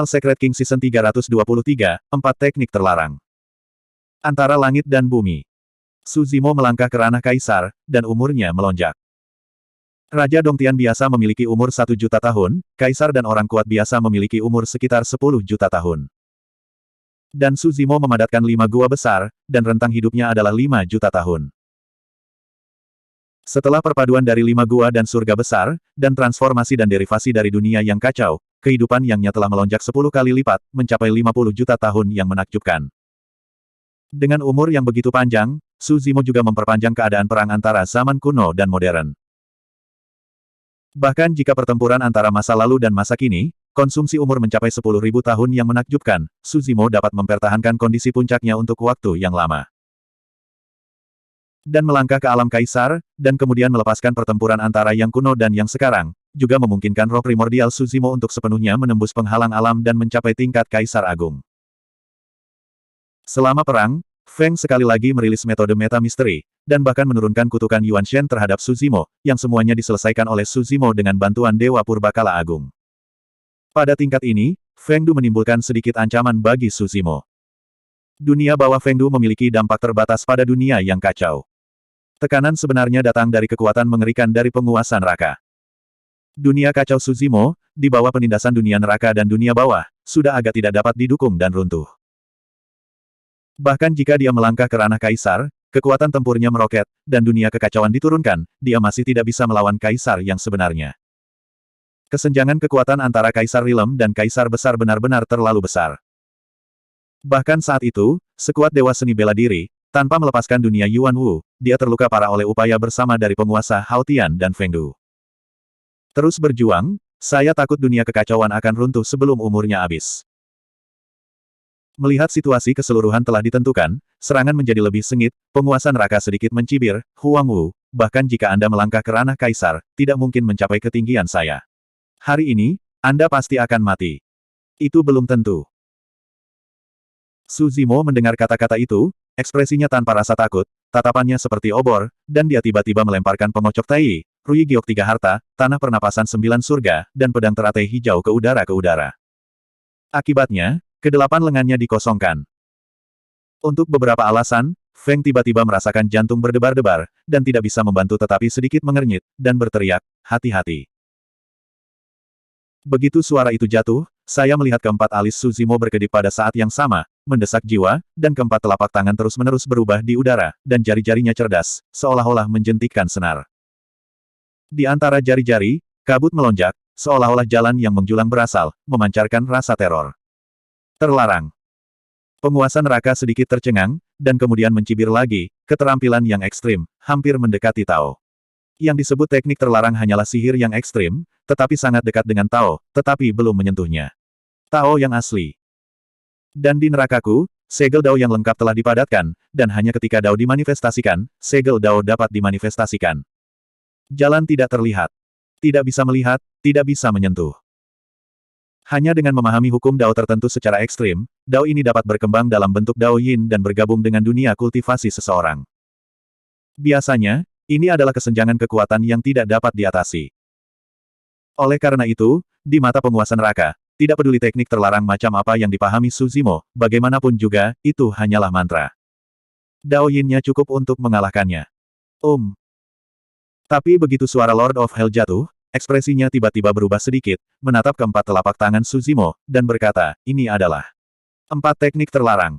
Secret King Season 323, 4 Teknik Terlarang. Antara langit dan bumi. Suzimo melangkah ke ranah kaisar, dan umurnya melonjak. Raja Dongtian biasa memiliki umur 1 juta tahun, kaisar dan orang kuat biasa memiliki umur sekitar 10 juta tahun. Dan Suzimo memadatkan 5 gua besar, dan rentang hidupnya adalah 5 juta tahun. Setelah perpaduan dari 5 gua dan surga besar, dan transformasi dan derivasi dari dunia yang kacau, kehidupan Yang-nya telah melonjak 10 kali lipat, mencapai 50 juta tahun yang menakjubkan. Dengan umur yang begitu panjang, Suzimo juga memperpanjang keadaan perang antara zaman kuno dan modern. Bahkan jika pertempuran antara masa lalu dan masa kini, konsumsi umur mencapai 10.000 tahun yang menakjubkan, Suzimo dapat mempertahankan kondisi puncaknya untuk waktu yang lama. Dan melangkah ke alam kaisar, dan kemudian melepaskan pertempuran antara yang kuno dan yang sekarang, juga memungkinkan roh primordial Suzimo untuk sepenuhnya menembus penghalang alam dan mencapai tingkat kaisar agung. Selama perang, Feng sekali lagi merilis metode meta misteri, dan bahkan menurunkan kutukan Yuan Shen terhadap Suzimo, yang semuanya diselesaikan oleh Suzimo dengan bantuan Dewa Purbakala Agung. Pada tingkat ini, Feng Du menimbulkan sedikit ancaman bagi Suzimo. Dunia bawah Feng Du memiliki dampak terbatas pada dunia yang kacau. Tekanan sebenarnya datang dari kekuatan mengerikan dari penguasa neraka. Dunia kacau Suzimo, di bawah penindasan dunia neraka dan dunia bawah, sudah agak tidak dapat didukung dan runtuh. Bahkan jika dia melangkah ke ranah kaisar, kekuatan tempurnya meroket, dan dunia kekacauan diturunkan, dia masih tidak bisa melawan kaisar yang sebenarnya. Kesenjangan kekuatan antara kaisar Rilem dan kaisar besar benar-benar terlalu besar. Bahkan saat itu, sekuat dewa seni bela diri, tanpa melepaskan dunia Yuan Wu, dia terluka parah oleh upaya bersama dari penguasa Hao Tian dan Feng Du. Terus berjuang, saya takut dunia kekacauan akan runtuh sebelum umurnya habis. Melihat situasi keseluruhan telah ditentukan, serangan menjadi lebih sengit, penguasa neraka sedikit mencibir, Huang Wu, bahkan jika Anda melangkah ke ranah kaisar, tidak mungkin mencapai ketinggian saya. Hari ini, Anda pasti akan mati. Itu belum tentu. Suzimo mendengar kata-kata itu, ekspresinya tanpa rasa takut, tatapannya seperti obor, dan dia tiba-tiba melemparkan pengocok tai, Rui Giok 3 harta, tanah pernapasan 9 surga, dan pedang teratai hijau ke udara. Akibatnya, kedelapan lengannya dikosongkan. Untuk beberapa alasan, Feng tiba-tiba merasakan jantung berdebar-debar, dan tidak bisa membantu tetapi sedikit mengernyit, dan berteriak, hati-hati. Begitu suara itu jatuh, saya melihat keempat alis Suzimo berkedip pada saat yang sama, mendesak jiwa, dan keempat telapak tangan terus-menerus berubah di udara, dan jari-jarinya cerdas, seolah-olah menjentikkan senar. Di antara jari-jari, kabut melonjak, seolah-olah jalan yang menjulang berasal, memancarkan rasa teror. Terlarang. Penguasa neraka sedikit tercengang, dan kemudian mencibir lagi, keterampilan yang ekstrim, hampir mendekati Tao. Yang disebut teknik terlarang hanyalah sihir yang ekstrim, tetapi sangat dekat dengan Tao, tetapi belum menyentuhnya. Tao yang asli. Dan di nerakaku, segel Dao yang lengkap telah dipadatkan, dan hanya ketika Dao dimanifestasikan, segel Dao dapat dimanifestasikan. Jalan tidak terlihat. Tidak bisa melihat, tidak bisa menyentuh. Hanya dengan memahami hukum Dao tertentu secara ekstrim, Dao ini dapat berkembang dalam bentuk Dao Yin dan bergabung dengan dunia kultivasi seseorang. Biasanya, ini adalah kesenjangan kekuatan yang tidak dapat diatasi. Oleh karena itu, di mata penguasa neraka, tidak peduli teknik terlarang macam apa yang dipahami Suzimo, bagaimanapun juga, itu hanyalah mantra. Dao Yin-nya cukup untuk mengalahkannya. Tapi begitu suara Lord of Hell jatuh, ekspresinya tiba-tiba berubah sedikit, menatap keempat telapak tangan Suzimo, dan berkata, ini adalah 4 teknik terlarang.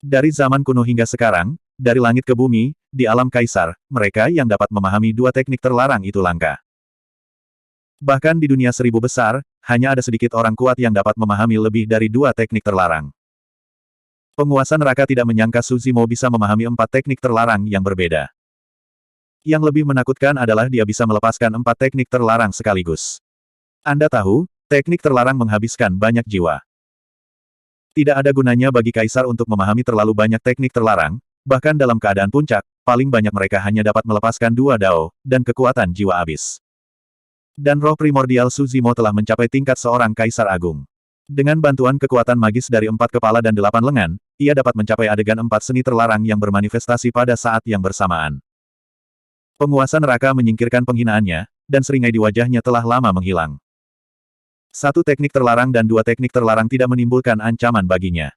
Dari zaman kuno hingga sekarang, dari langit ke bumi, di alam kaisar, mereka yang dapat memahami 2 teknik terlarang itu langka. Bahkan di dunia 1000 besar, hanya ada sedikit orang kuat yang dapat memahami lebih dari 2 teknik terlarang. Penguasa neraka tidak menyangka Suzimo bisa memahami 4 teknik terlarang yang berbeda. Yang lebih menakutkan adalah dia bisa melepaskan 4 teknik terlarang sekaligus. Anda tahu, teknik terlarang menghabiskan banyak jiwa. Tidak ada gunanya bagi kaisar untuk memahami terlalu banyak teknik terlarang, bahkan dalam keadaan puncak, paling banyak mereka hanya dapat melepaskan 2 Dao, dan kekuatan jiwa habis. Dan roh primordial Suzimo telah mencapai tingkat seorang kaisar agung. Dengan bantuan kekuatan magis dari 4 kepala dan 8 lengan, ia dapat mencapai adegan 4 seni terlarang yang bermanifestasi pada saat yang bersamaan. Penguasa neraka menyingkirkan penghinaannya, dan seringai di wajahnya telah lama menghilang. Satu teknik terlarang dan dua teknik terlarang tidak menimbulkan ancaman baginya.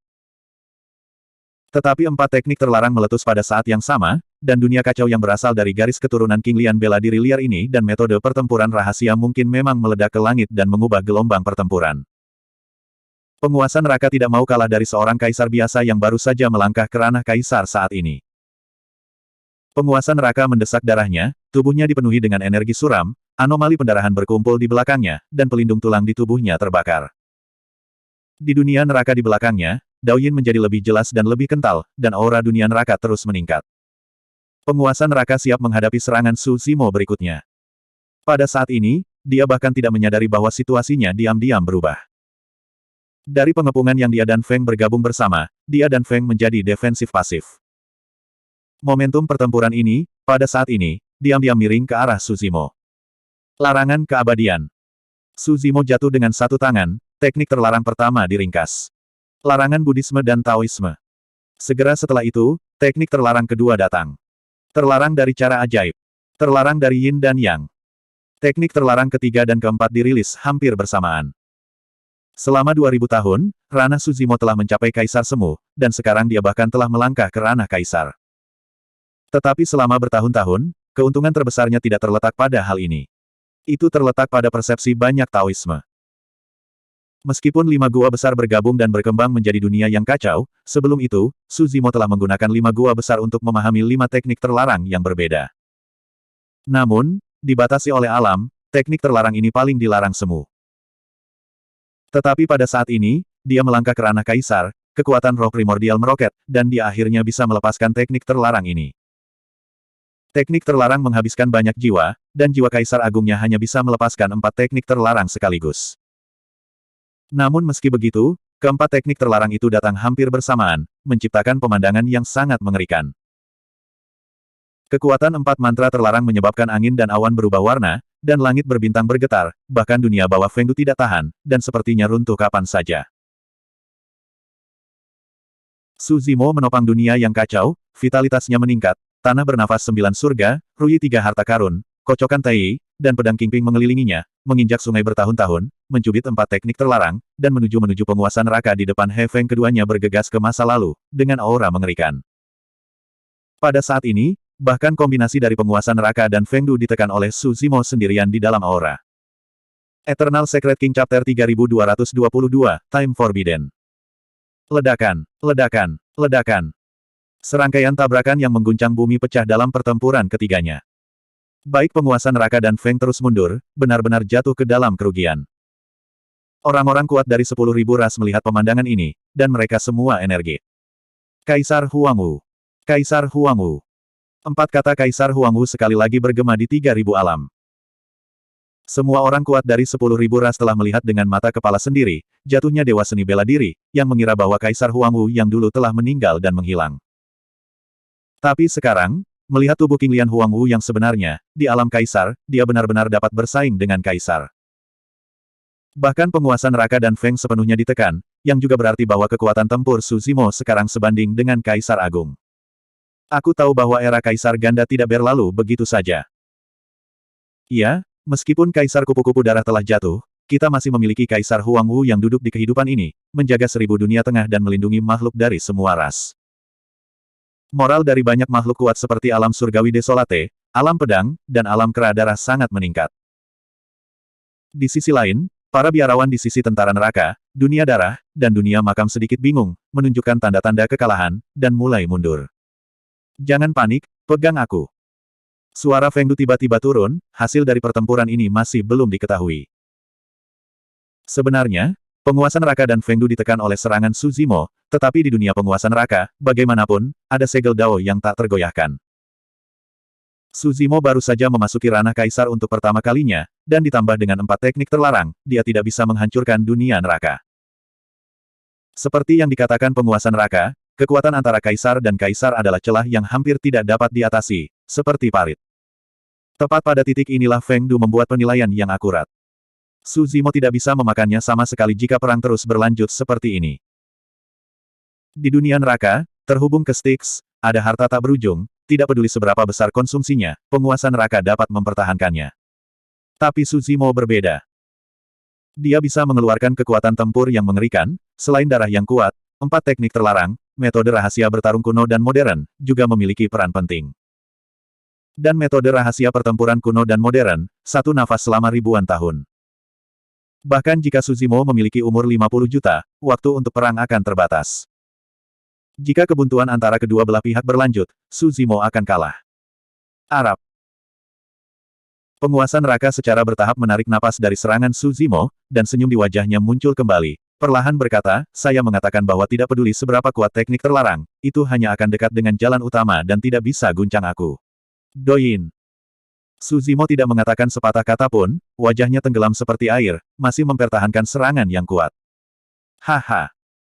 Tetapi empat teknik terlarang meletus pada saat yang sama, dan dunia kacau yang berasal dari garis keturunan King Lian bela diri liar ini dan metode pertempuran rahasia mungkin memang meledak ke langit dan mengubah gelombang pertempuran. Penguasa neraka tidak mau kalah dari seorang kaisar biasa yang baru saja melangkah ke ranah kaisar saat ini. Penguasa neraka mendesak darahnya, tubuhnya dipenuhi dengan energi suram, anomali pendarahan berkumpul di belakangnya, dan pelindung tulang di tubuhnya terbakar. Di dunia neraka di belakangnya, Dao Yin menjadi lebih jelas dan lebih kental, dan aura dunia neraka terus meningkat. Penguasa neraka siap menghadapi serangan Su Zimo berikutnya. Pada saat ini, dia bahkan tidak menyadari bahwa situasinya diam-diam berubah. Dari pengepungan yang dia dan Feng bergabung bersama, dia dan Feng menjadi defensif pasif. Momentum pertempuran ini, pada saat ini, diam-diam miring ke arah Su Zimo. Larangan keabadian. Su Zimo jatuh dengan satu tangan, teknik terlarang pertama diringkas. Larangan Buddhisme dan Taoisme. Segera setelah itu, teknik terlarang kedua datang. Terlarang dari cara ajaib. Terlarang dari Yin dan Yang. Teknik terlarang ketiga dan keempat dirilis hampir bersamaan. Selama 2000 tahun, ranah Su Zimo telah mencapai Kaisar Semu, dan sekarang dia bahkan telah melangkah ke ranah Kaisar. Tetapi selama bertahun-tahun, keuntungan terbesarnya tidak terletak pada hal ini. Itu terletak pada persepsi banyak Taoisme. Meskipun 5 gua besar bergabung dan berkembang menjadi dunia yang kacau, sebelum itu, Su Zimo telah menggunakan 5 gua besar untuk memahami 5 teknik terlarang yang berbeda. Namun, dibatasi oleh alam, teknik terlarang ini paling dilarang semu. Tetapi pada saat ini, dia melangkah ke ranah kaisar, kekuatan roh primordial meroket, dan dia akhirnya bisa melepaskan teknik terlarang ini. Teknik terlarang menghabiskan banyak jiwa, dan jiwa kaisar agungnya hanya bisa melepaskan 4 teknik terlarang sekaligus. Namun meski begitu, keempat teknik terlarang itu datang hampir bersamaan, menciptakan pemandangan yang sangat mengerikan. Kekuatan 4 mantra terlarang menyebabkan angin dan awan berubah warna, dan langit berbintang bergetar, bahkan dunia bawah Feng Du tidak tahan, dan sepertinya runtuh kapan saja. Su Zimo menopang dunia yang kacau, vitalitasnya meningkat, tanah bernafas 9 surga, Ruyi 3 harta karun, kocokan Tai, dan pedang Kingping mengelilinginya, menginjak sungai bertahun-tahun, mencubit 4 teknik terlarang, dan menuju penguasa neraka di depan He Feng keduanya bergegas ke masa lalu, dengan aura mengerikan. Pada saat ini, bahkan kombinasi dari penguasa neraka dan Feng Du ditekan oleh Su Zimo sendirian di dalam aura. Eternal Secret King Chapter 3222, Time Forbidden. Ledakan, ledakan, ledakan. Serangkaian tabrakan yang mengguncang bumi pecah dalam pertempuran ketiganya. Baik penguasa neraka dan Feng terus mundur, benar-benar jatuh ke dalam kerugian. Orang-orang kuat dari 10.000 ras melihat pemandangan ini, dan mereka semua energi. Kaisar Huangwu. Kaisar Huangwu. 4 kata Kaisar Huangwu sekali lagi bergema di 3.000 alam. Semua orang kuat dari 10.000 ras telah melihat dengan mata kepala sendiri, jatuhnya dewa seni bela diri, yang mengira bahwa Kaisar Huangwu yang dulu telah meninggal dan menghilang. Tapi sekarang, melihat tubuh King Lian Huangwu yang sebenarnya, di alam Kaisar, dia benar-benar dapat bersaing dengan Kaisar. Bahkan penguasa neraka dan Feng sepenuhnya ditekan, yang juga berarti bahwa kekuatan tempur Su Zimo sekarang sebanding dengan Kaisar Agung. Aku tahu bahwa era Kaisar Ganda tidak berlalu begitu saja. Iya, meskipun Kaisar kupu-kupu darah telah jatuh, kita masih memiliki Kaisar Huangwu yang duduk di kehidupan ini, menjaga 1000 dunia tengah dan melindungi makhluk dari semua ras. Moral dari banyak makhluk kuat seperti alam surgawi desolate, alam pedang, dan alam kera darah sangat meningkat. Di sisi lain, para biarawan di sisi tentara neraka, dunia darah, dan dunia makam sedikit bingung, menunjukkan tanda-tanda kekalahan, dan mulai mundur. Jangan panik, pegang aku. Suara Feng Du tiba-tiba turun, hasil dari pertempuran ini masih belum diketahui. Sebenarnya, penguasa neraka dan Feng Du ditekan oleh serangan Su Zimo, tetapi di dunia penguasa neraka, bagaimanapun, ada segel Dao yang tak tergoyahkan. Su Zimo baru saja memasuki ranah kaisar untuk pertama kalinya, dan ditambah dengan 4 teknik terlarang, dia tidak bisa menghancurkan dunia neraka. Seperti yang dikatakan penguasa neraka, kekuatan antara kaisar dan kaisar adalah celah yang hampir tidak dapat diatasi, seperti parit. Tepat pada titik inilah Feng Du membuat penilaian yang akurat. Su Zimo tidak bisa memakannya sama sekali jika perang terus berlanjut seperti ini. Di dunia neraka, terhubung ke Styx, ada harta tak berujung, tidak peduli seberapa besar konsumsinya, penguasa neraka dapat mempertahankannya. Tapi Su Zimo berbeda. Dia bisa mengeluarkan kekuatan tempur yang mengerikan, selain darah yang kuat, 4 teknik terlarang, metode rahasia bertarung kuno dan modern, juga memiliki peran penting. Dan metode rahasia pertempuran kuno dan modern, satu nafas selama ribuan tahun. Bahkan jika Suzimo memiliki umur 50 juta, waktu untuk perang akan terbatas. Jika kebuntuan antara kedua belah pihak berlanjut, Suzimo akan kalah. Arab. Penguasa neraka secara bertahap menarik napas dari serangan Suzimo, dan senyum di wajahnya muncul kembali. Perlahan berkata, saya mengatakan bahwa tidak peduli seberapa kuat teknik terlarang, itu hanya akan dekat dengan jalan utama dan tidak bisa guncang aku. Doyin. Suzimo tidak mengatakan sepatah kata pun, wajahnya tenggelam seperti air, masih mempertahankan serangan yang kuat. Haha.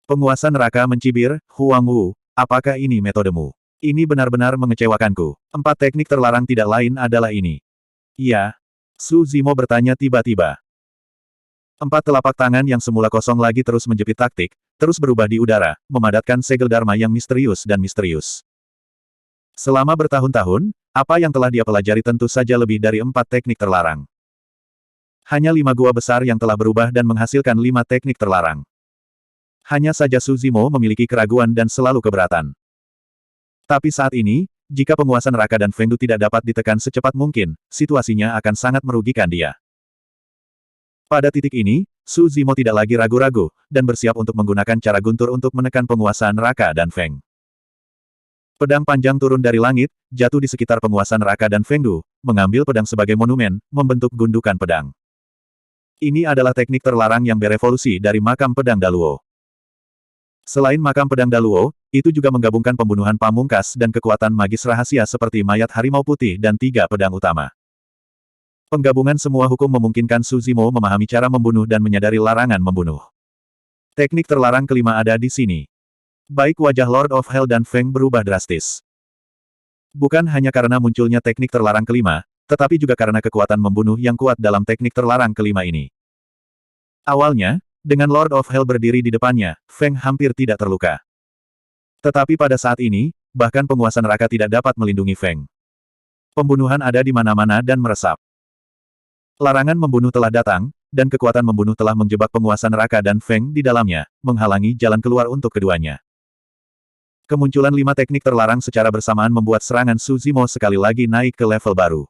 Penguasa neraka mencibir, Huang Wu, apakah ini metodemu? Ini benar-benar mengecewakanku. 4 teknik terlarang tidak lain adalah ini. Iya. Suzimo bertanya tiba-tiba. 4 telapak tangan yang semula kosong lagi terus menjepit taktik, terus berubah di udara, memadatkan segel dharma yang misterius dan misterius. Selama bertahun-tahun, apa yang telah dia pelajari tentu saja lebih dari 4 teknik terlarang. Hanya 5 gua besar yang telah berubah dan menghasilkan 5 teknik terlarang. Hanya saja Suzimo memiliki keraguan dan selalu keberatan. Tapi saat ini, jika penguasa neraka dan Fengdu tidak dapat ditekan secepat mungkin, situasinya akan sangat merugikan dia. Pada titik ini, Suzimo tidak lagi ragu-ragu, dan bersiap untuk menggunakan cara guntur untuk menekan penguasa neraka dan Feng. Pedang panjang turun dari langit, jatuh di sekitar penguasa neraka dan Fengdu, mengambil pedang sebagai monumen, membentuk gundukan pedang. Ini adalah teknik terlarang yang berevolusi dari makam pedang Daluo. Selain makam pedang Daluo, itu juga menggabungkan pembunuhan pamungkas dan kekuatan magis rahasia seperti mayat harimau putih dan 3 pedang utama. Penggabungan semua hukum memungkinkan Suzimo memahami cara membunuh dan menyadari larangan membunuh. Teknik terlarang kelima ada di sini. Baik wajah Lord of Hell dan Feng berubah drastis. Bukan hanya karena munculnya teknik terlarang kelima, tetapi juga karena kekuatan membunuh yang kuat dalam teknik terlarang kelima ini. Awalnya, dengan Lord of Hell berdiri di depannya, Feng hampir tidak terluka. Tetapi pada saat ini, bahkan penguasa neraka tidak dapat melindungi Feng. Pembunuhan ada di mana-mana dan meresap. Larangan membunuh telah datang, dan kekuatan membunuh telah menjebak penguasa neraka dan Feng di dalamnya, menghalangi jalan keluar untuk keduanya. Kemunculan 5 teknik terlarang secara bersamaan membuat serangan Suzimo sekali lagi naik ke level baru.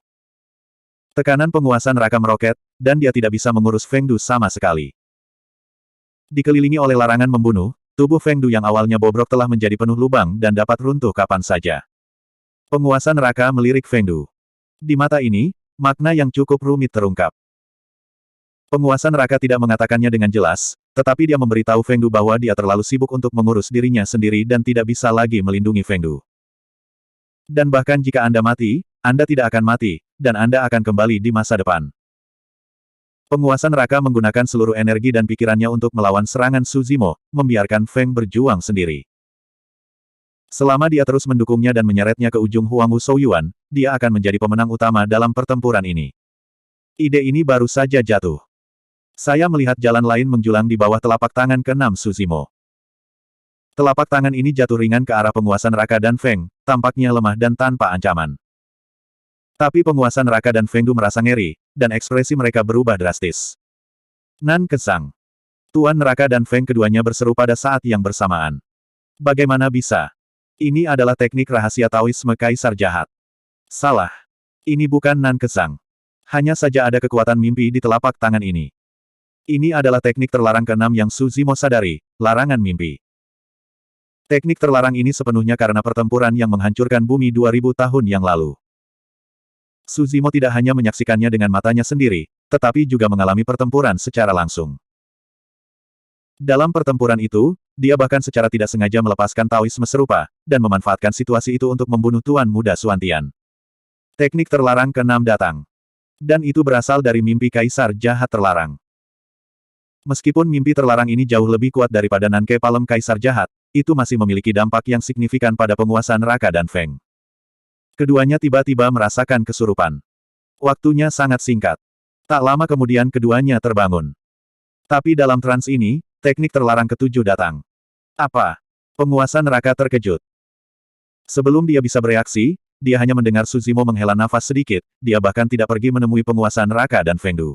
Tekanan penguasa neraka meroket, dan dia tidak bisa mengurus Fengdu sama sekali. Dikelilingi oleh larangan membunuh, tubuh Fengdu yang awalnya bobrok telah menjadi penuh lubang dan dapat runtuh kapan saja. Penguasa neraka melirik Fengdu. Di mata ini, makna yang cukup rumit terungkap. Penguasa neraka tidak mengatakannya dengan jelas, tetapi dia memberitahu Fengdu bahwa dia terlalu sibuk untuk mengurus dirinya sendiri dan tidak bisa lagi melindungi Fengdu. Dan bahkan jika Anda mati, Anda tidak akan mati, dan Anda akan kembali di masa depan. Penguasa neraka menggunakan seluruh energi dan pikirannya untuk melawan serangan Suzimo, membiarkan Feng berjuang sendiri. Selama dia terus mendukungnya dan menyeretnya ke ujung Huangwu Souyuan, dia akan menjadi pemenang utama dalam pertempuran ini. Ide ini baru saja jatuh. Saya melihat jalan lain menjulang di bawah telapak tangan ke-6 Suzimo. Telapak tangan ini jatuh ringan ke arah penguasa neraka dan Feng, tampaknya lemah dan tanpa ancaman. Tapi penguasa neraka dan Fengdu merasa ngeri, dan ekspresi mereka berubah drastis. Nan Kesang. Tuan neraka dan Feng keduanya berseru pada saat yang bersamaan. Bagaimana bisa? Ini adalah teknik rahasia Taoisme Kaisar Jahat. Salah. Ini bukan Nan Kesang. Hanya saja ada kekuatan mimpi di telapak tangan ini. Ini adalah teknik terlarang ke-6 yang Suzimo sadari, larangan mimpi. Teknik terlarang ini sepenuhnya karena pertempuran yang menghancurkan bumi 2000 tahun yang lalu. Suzimo tidak hanya menyaksikannya dengan matanya sendiri, tetapi juga mengalami pertempuran secara langsung. Dalam pertempuran itu, dia bahkan secara tidak sengaja melepaskan Taoisme serupa, dan memanfaatkan situasi itu untuk membunuh Tuan Muda Suantian. Teknik terlarang ke-6 datang. Dan itu berasal dari mimpi Kaisar Jahat terlarang. Meskipun mimpi terlarang ini jauh lebih kuat daripada Nanke Palem Kaisar Jahat, itu masih memiliki dampak yang signifikan pada penguasa neraka dan Feng. Keduanya tiba-tiba merasakan kesurupan. Waktunya sangat singkat. Tak lama kemudian keduanya terbangun. Tapi dalam trans ini, teknik terlarang ke-7 datang. Apa? Penguasa neraka terkejut. Sebelum dia bisa bereaksi, dia hanya mendengar Suzimo menghela nafas sedikit, dia bahkan tidak pergi menemui penguasa neraka dan Fengdu.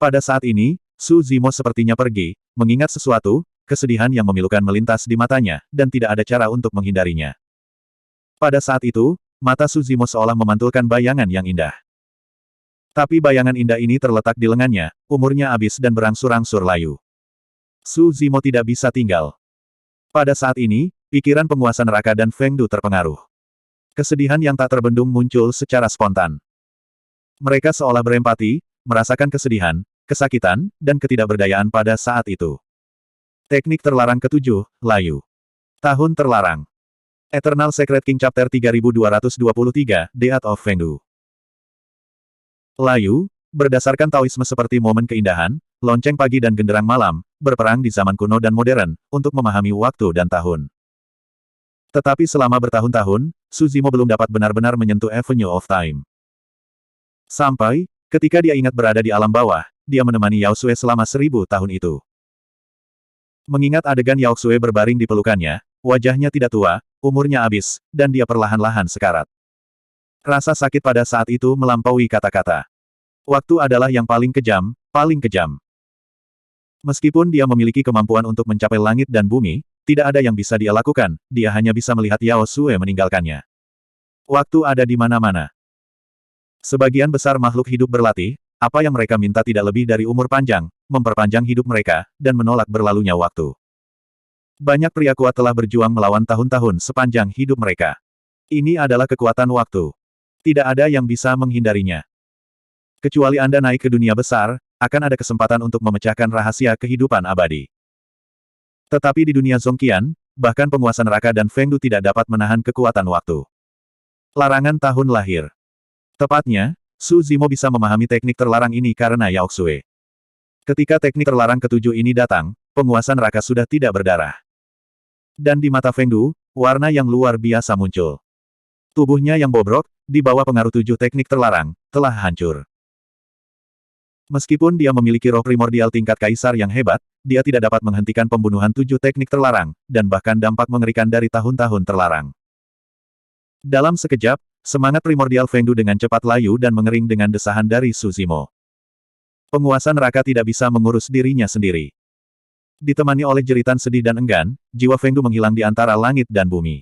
Pada saat ini, Su Zimo sepertinya pergi, mengingat sesuatu, kesedihan yang memilukan melintas di matanya, dan tidak ada cara untuk menghindarinya. Pada saat itu, mata Su Zimo seolah memantulkan bayangan yang indah. Tapi bayangan indah ini terletak di lengannya, umurnya habis dan berangsur-angsur layu. Su Zimo tidak bisa tinggal. Pada saat ini, pikiran penguasa neraka dan Feng Du terpengaruh. Kesedihan yang tak terbendung muncul secara spontan. Mereka seolah berempati, merasakan kesedihan, kesakitan, dan ketidakberdayaan pada saat itu. Teknik terlarang ketujuh, layu. Tahun terlarang. Eternal Secret King Chapter 3223, The Art of Feng Du. Layu, berdasarkan Taoisme seperti momen keindahan, lonceng pagi dan genderang malam, berperang di zaman kuno dan modern, untuk memahami waktu dan tahun. Tetapi selama bertahun-tahun, Su Zimo belum dapat benar-benar menyentuh Avenue of Time. Sampai, ketika dia ingat berada di alam bawah, dia menemani Yao Xue selama 1000 tahun itu. Mengingat adegan Yao Xue berbaring di pelukannya, wajahnya tidak tua, umurnya habis, dan dia perlahan-lahan sekarat. Rasa sakit pada saat itu melampaui kata-kata. Waktu adalah yang paling kejam, paling kejam. Meskipun dia memiliki kemampuan untuk mencapai langit dan bumi, tidak ada yang bisa dia lakukan, dia hanya bisa melihat Yao Xue meninggalkannya. Waktu ada di mana-mana. Sebagian besar makhluk hidup berlatih, apa yang mereka minta tidak lebih dari umur panjang, memperpanjang hidup mereka, dan menolak berlalunya waktu. Banyak pria kuat telah berjuang melawan tahun-tahun sepanjang hidup mereka. Ini adalah kekuatan waktu. Tidak ada yang bisa menghindarinya. Kecuali Anda naik ke dunia besar, akan ada kesempatan untuk memecahkan rahasia kehidupan abadi. Tetapi di dunia Zongqian, bahkan penguasa neraka dan Feng Du tidak dapat menahan kekuatan waktu. Larangan tahun lahir. Tepatnya, Su Zimo bisa memahami teknik terlarang ini karena Yao Xue. Ketika teknik terlarang ketujuh ini datang, penguasa neraka sudah tidak berdarah. Dan di mata Feng Du, warna yang luar biasa muncul. Tubuhnya yang bobrok, di bawah pengaruh tujuh teknik terlarang, telah hancur. Meskipun dia memiliki roh primordial tingkat kaisar yang hebat, dia tidak dapat menghentikan pembunuhan tujuh teknik terlarang, dan bahkan dampak mengerikan dari tahun-tahun terlarang. Dalam sekejap, semangat primordial Feng Du dengan cepat layu dan mengering dengan desahan dari Su Zimo. Penguasa neraka tidak bisa mengurus dirinya sendiri. Ditemani oleh jeritan sedih dan enggan, jiwa Feng Du menghilang di antara langit dan bumi.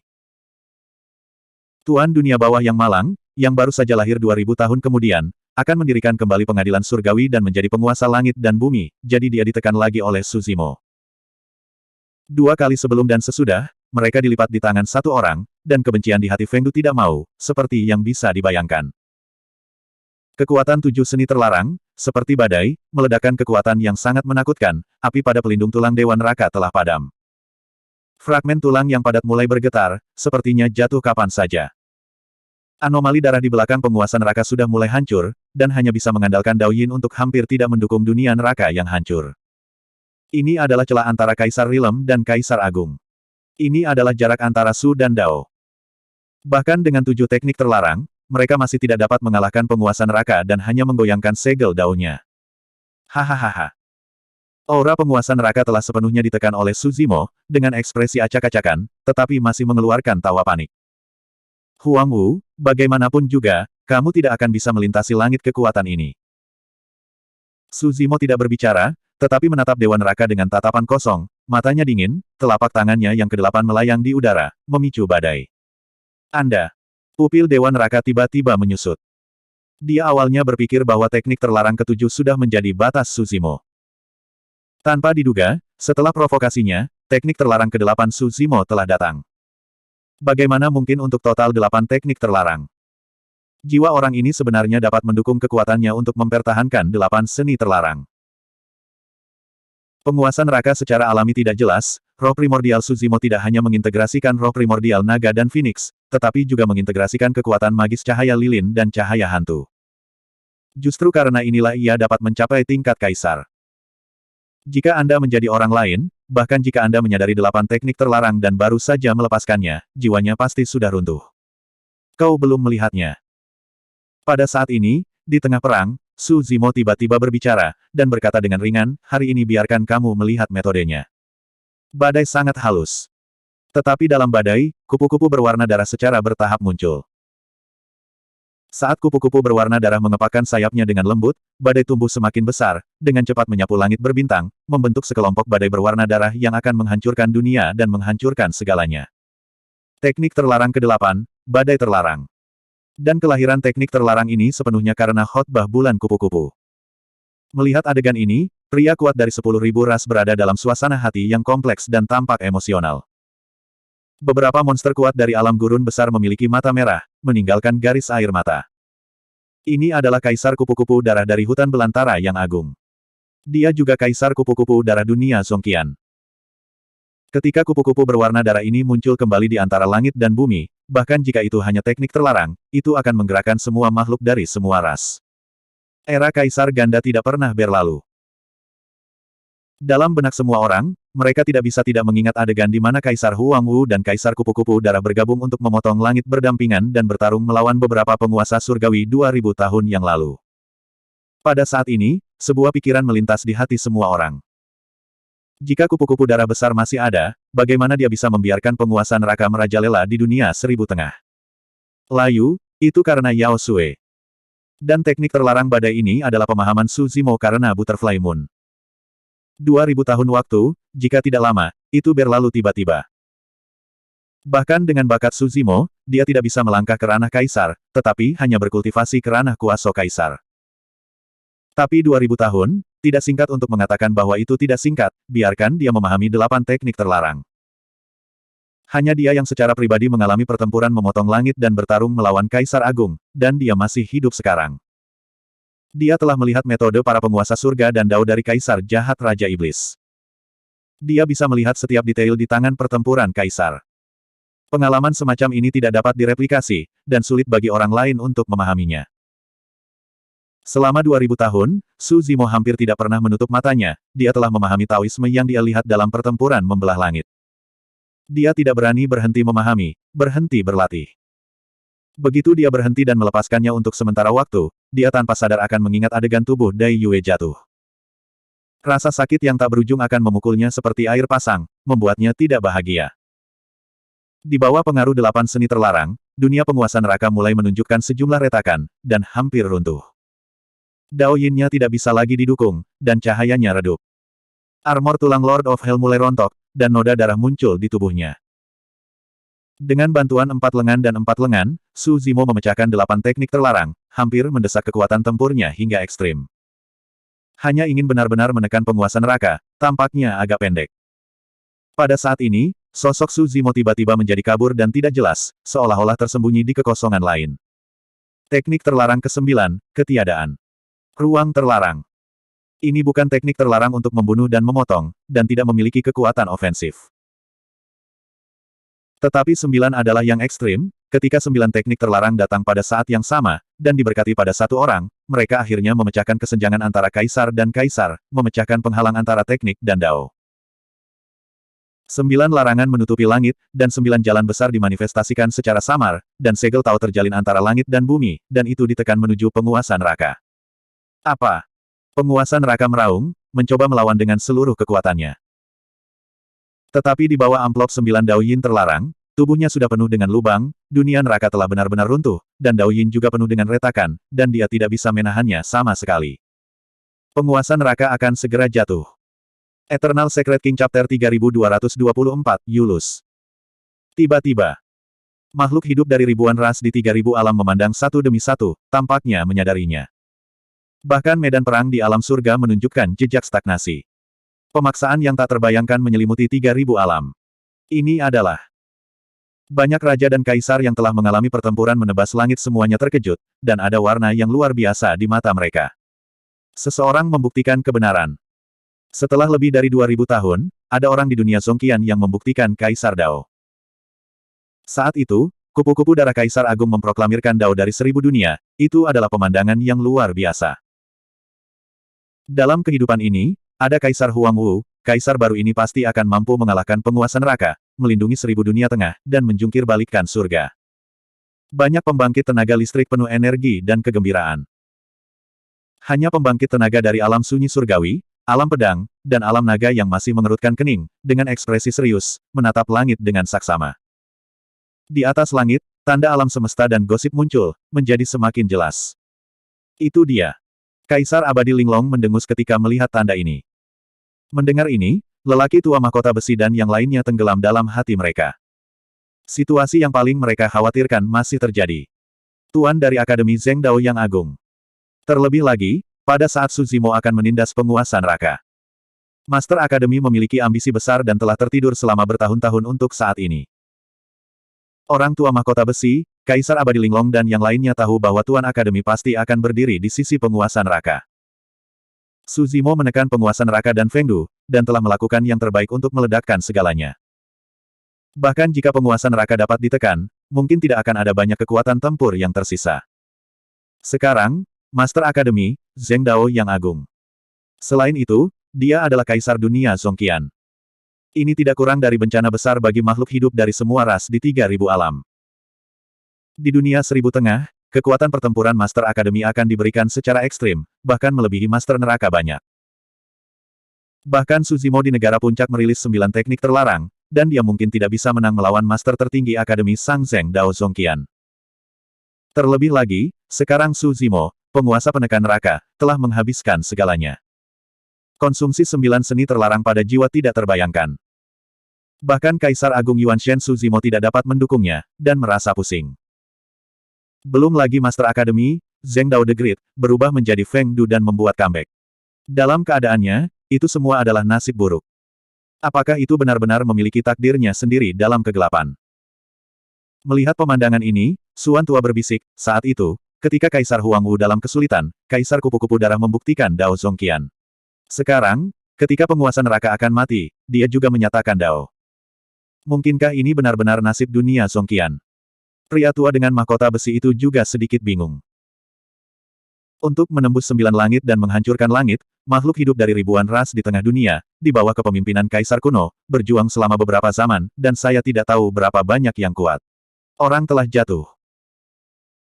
Tuan dunia bawah yang malang, yang baru saja lahir 2000 tahun kemudian, akan mendirikan kembali pengadilan surgawi dan menjadi penguasa langit dan bumi, jadi dia ditekan lagi oleh Su Zimo. 2 kali sebelum dan sesudah, mereka dilipat di tangan satu orang, dan kebencian di hati Feng Du tidak mau, seperti yang bisa dibayangkan. Kekuatan tujuh seni terlarang, seperti badai, meledakkan kekuatan yang sangat menakutkan, api pada pelindung tulang Dewa Neraka telah padam. Fragmen tulang yang padat mulai bergetar, sepertinya jatuh kapan saja. Anomali darah di belakang penguasa neraka sudah mulai hancur, dan hanya bisa mengandalkan Dao Yin untuk hampir tidak mendukung dunia neraka yang hancur. Ini adalah celah antara Kaisar Rilem dan Kaisar Agung. Ini adalah jarak antara Su dan Dao. Bahkan dengan tujuh teknik terlarang, mereka masih tidak dapat mengalahkan penguasa neraka dan hanya menggoyangkan segel Dao-nya. Hahaha. Aura penguasa neraka telah sepenuhnya ditekan oleh Su Zimo, dengan ekspresi acak-acakan, tetapi masih mengeluarkan tawa panik. Huang Wu, bagaimanapun juga, kamu tidak akan bisa melintasi langit kekuatan ini. Su Zimo tidak berbicara, tetapi menatap Dewa Neraka dengan tatapan kosong, matanya dingin, telapak tangannya yang kedelapan melayang di udara, memicu badai. Anda. Pupil Dewa Neraka tiba-tiba menyusut. Dia awalnya berpikir bahwa teknik terlarang ketujuh sudah menjadi batas Su Zimo. Tanpa diduga, setelah provokasinya, teknik terlarang ke-8 Su Zimo telah datang. Bagaimana mungkin untuk total 8 teknik terlarang? Jiwa orang ini sebenarnya dapat mendukung kekuatannya untuk mempertahankan 8 seni terlarang. Penguasa neraka secara alami tidak jelas, roh primordial Su Zimo tidak hanya mengintegrasikan roh primordial naga dan phoenix, tetapi juga mengintegrasikan kekuatan magis cahaya lilin dan cahaya hantu. Justru karena inilah ia dapat mencapai tingkat kaisar. Jika Anda menjadi orang lain, bahkan jika Anda menyadari 8 teknik terlarang dan baru saja melepaskannya, jiwanya pasti sudah runtuh. Kau belum melihatnya. Pada saat ini, di tengah perang, Su Zimo tiba-tiba berbicara, dan berkata dengan ringan, hari ini biarkan kamu melihat metodenya. Badai sangat halus. Tetapi dalam badai, kupu-kupu berwarna darah secara bertahap muncul. Saat kupu-kupu berwarna darah mengepakkan sayapnya dengan lembut, badai tumbuh semakin besar, dengan cepat menyapu langit berbintang, membentuk sekelompok badai berwarna darah yang akan menghancurkan dunia dan menghancurkan segalanya. Teknik terlarang ke-8, badai terlarang. Dan kelahiran teknik terlarang ini sepenuhnya karena khotbah bulan kupu-kupu. Melihat adegan ini, pria kuat dari 10.000 ras berada dalam suasana hati yang kompleks dan tampak emosional. Beberapa monster kuat dari alam gurun besar memiliki mata merah, meninggalkan garis air mata. Ini adalah kaisar kupu-kupu darah dari hutan belantara yang agung. Dia juga kaisar kupu-kupu darah dunia Zongqian. Ketika kupu-kupu berwarna darah ini muncul kembali di antara langit dan bumi, bahkan jika itu hanya teknik terlarang, itu akan menggerakkan semua makhluk dari semua ras. Era kaisar ganda tidak pernah berlalu. Dalam benak semua orang, mereka tidak bisa tidak mengingat adegan di mana Kaisar Huang Wu dan Kaisar Kupu-Kupu Darah bergabung untuk memotong langit berdampingan dan bertarung melawan beberapa penguasa surgawi 2000 tahun yang lalu. Pada saat ini, sebuah pikiran melintas di hati semua orang. Jika kupu-kupu darah besar masih ada, bagaimana dia bisa membiarkan penguasa neraka merajalela di dunia Seribu Tengah? Layu, itu karena Yao Sui. Dan teknik terlarang badai ini adalah pemahaman Su Zimo karena Butterfly Moon. 2000 tahun waktu, jika tidak lama, itu berlalu tiba-tiba. Bahkan dengan bakat Su Zimo, dia tidak bisa melangkah ke ranah kaisar, tetapi hanya berkultivasi ke ranah kuasa kaisar. Tapi 2000 tahun, tidak singkat untuk mengatakan bahwa itu tidak singkat, biarkan dia memahami 8 teknik terlarang. Hanya dia yang secara pribadi mengalami pertempuran memotong langit dan bertarung melawan Kaisar Agung, dan dia masih hidup sekarang. Dia telah melihat metode para penguasa surga dan dao dari Kaisar Jahat Raja Iblis. Dia bisa melihat setiap detail di tangan pertempuran Kaisar. Pengalaman semacam ini tidak dapat direplikasi, dan sulit bagi orang lain untuk memahaminya. Selama 2000 tahun, Su Zimo hampir tidak pernah menutup matanya, dia telah memahami Taoisme yang dia lihat dalam pertempuran membelah langit. Dia tidak berani berhenti memahami, berhenti berlatih. Begitu dia berhenti dan melepaskannya untuk sementara waktu, dia tanpa sadar akan mengingat adegan tubuh Dai Yue jatuh. Rasa sakit yang tak berujung akan memukulnya seperti air pasang, membuatnya tidak bahagia. Di bawah pengaruh 8 seni terlarang, dunia penguasa neraka mulai menunjukkan sejumlah retakan, dan hampir runtuh. Dao Yin-nya tidak bisa lagi didukung, dan cahayanya redup. Armor tulang Lord of Hell mulai rontok, dan noda darah muncul di tubuhnya. Dengan bantuan 4 lengan dan 4 lengan, Su Zimo memecahkan 8 teknik terlarang, hampir mendesak kekuatan tempurnya hingga ekstrim. Hanya ingin benar-benar menekan penguasa neraka, tampaknya agak pendek. Pada saat ini, sosok Su Zimo tiba-tiba menjadi kabur dan tidak jelas, seolah-olah tersembunyi di kekosongan lain. Teknik terlarang ke-9, ketiadaan. Ruang terlarang. Ini bukan teknik terlarang untuk membunuh dan memotong, dan tidak memiliki kekuatan ofensif. Tetapi 9 adalah yang ekstrim, ketika 9 teknik terlarang datang pada saat yang sama, dan diberkati pada satu orang, mereka akhirnya memecahkan kesenjangan antara kaisar dan kaisar, memecahkan penghalang antara teknik dan dao. 9 larangan menutupi langit, dan 9 jalan besar dimanifestasikan secara samar, dan segel Tao terjalin antara langit dan bumi, dan itu ditekan menuju penguasa neraka. Apa? Penguasa neraka meraung, mencoba melawan dengan seluruh kekuatannya. Tetapi di bawah amplop 9 Dao Yin terlarang, tubuhnya sudah penuh dengan lubang, dunia neraka telah benar-benar runtuh, dan Dao Yin juga penuh dengan retakan, dan dia tidak bisa menahannya sama sekali. Penguasa neraka akan segera jatuh. Eternal Secret King Chapter 3224, Yulus. Tiba-tiba, makhluk hidup dari ribuan ras di 3000 alam memandang satu demi satu, tampaknya menyadarinya. Bahkan medan perang di alam surga menunjukkan jejak stagnasi. Pemaksaan yang tak terbayangkan menyelimuti 3000 alam. Ini adalah banyak raja dan kaisar yang telah mengalami pertempuran menebas langit semuanya terkejut, dan ada warna yang luar biasa di mata mereka. Seseorang membuktikan kebenaran. Setelah lebih dari 2000 tahun, ada orang di dunia Zongqian yang membuktikan Kaisar Dao. Saat itu, kupu-kupu darah Kaisar Agung memproklamirkan Dao dari 1000 dunia, itu adalah pemandangan yang luar biasa. Dalam kehidupan ini, ada Kaisar Huang Wu, Kaisar baru ini pasti akan mampu mengalahkan penguasa neraka, melindungi 1000 dunia tengah, dan menjungkir balikkan surga. Banyak pembangkit tenaga listrik penuh energi dan kegembiraan. Hanya pembangkit tenaga dari alam sunyi surgawi, alam pedang, dan alam naga yang masih mengerutkan kening, dengan ekspresi serius, menatap langit dengan saksama. Di atas langit, tanda alam semesta dan gosip muncul, menjadi semakin jelas. Itu dia. Kaisar Abadi Linglong mendengus ketika melihat tanda ini. Mendengar ini, lelaki tua mahkota besi dan yang lainnya tenggelam dalam hati mereka. Situasi yang paling mereka khawatirkan masih terjadi. Tuan dari Akademi Zheng Dao yang agung. Terlebih lagi, pada saat Su Zimo akan menindas penguasa neraka. Master Akademi memiliki ambisi besar dan telah tertidur selama bertahun-tahun untuk saat ini. Orang tua mahkota besi, Kaisar Abadi Linglong dan yang lainnya tahu bahwa Tuan Akademi pasti akan berdiri di sisi penguasa neraka. Su Zimo menekan penguasa neraka dan Feng Du, dan telah melakukan yang terbaik untuk meledakkan segalanya. Bahkan jika penguasa neraka dapat ditekan, mungkin tidak akan ada banyak kekuatan tempur yang tersisa. Sekarang, Master Akademi, Zheng Dao yang agung. Selain itu, dia adalah Kaisar Dunia Zhongqian. Ini tidak kurang dari bencana besar bagi makhluk hidup dari semua ras di 3.000 alam. Di dunia 1000 Tengah, kekuatan pertempuran Master Akademi akan diberikan secara ekstrim, bahkan melebihi Master Neraka banyak. Bahkan Su Zimo di negara puncak merilis 9 teknik terlarang, dan dia mungkin tidak bisa menang melawan Master tertinggi Akademi Sang Zheng Dao Zhongqian. Terlebih lagi, sekarang Su Zimo, penguasa penekan neraka, telah menghabiskan segalanya. Konsumsi 9 seni terlarang pada jiwa tidak terbayangkan. Bahkan Kaisar Agung Yuan Shen Su Zimo tidak dapat mendukungnya, dan merasa pusing. Belum lagi Master Akademi, Zheng Dao the Great, berubah menjadi Feng Du dan membuat comeback. Dalam keadaannya, itu semua adalah nasib buruk. Apakah itu benar-benar memiliki takdirnya sendiri dalam kegelapan? Melihat pemandangan ini, Suan Tua berbisik, saat itu, ketika Kaisar Huang Wu dalam kesulitan, Kaisar Kupu-Kupu Darah membuktikan Dao Zhongqian. Sekarang, ketika penguasa neraka akan mati, dia juga menyatakan Dao. Mungkinkah ini benar-benar nasib dunia Zhongqian? Pria tua dengan mahkota besi itu juga sedikit bingung. Untuk menembus 9 langit dan menghancurkan langit, makhluk hidup dari ribuan ras di tengah dunia, di bawah kepemimpinan Kaisar kuno, berjuang selama beberapa zaman, dan saya tidak tahu berapa banyak yang kuat. Orang telah jatuh.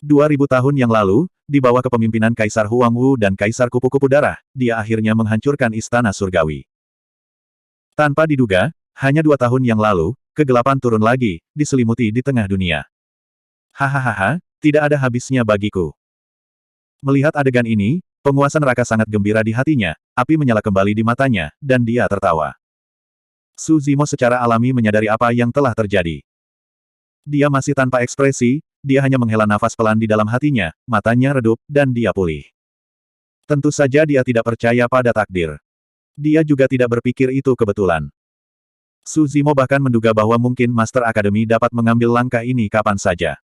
2000 tahun yang lalu, di bawah kepemimpinan Kaisar Huang Wu dan Kaisar Kupu-Kupu Darah, dia akhirnya menghancurkan istana surgawi. Tanpa diduga, hanya 2 tahun yang lalu, kegelapan turun lagi, diselimuti di tengah dunia. Hahaha, tidak ada habisnya bagiku. Melihat adegan ini, penguasa neraka sangat gembira di hatinya, api menyala kembali di matanya, dan dia tertawa. Su Zimo secara alami menyadari apa yang telah terjadi. Dia masih tanpa ekspresi, dia hanya menghela nafas pelan di dalam hatinya, matanya redup, dan dia pulih. Tentu saja dia tidak percaya pada takdir. Dia juga tidak berpikir itu kebetulan. Su Zimo bahkan menduga bahwa mungkin Master Akademi dapat mengambil langkah ini kapan saja.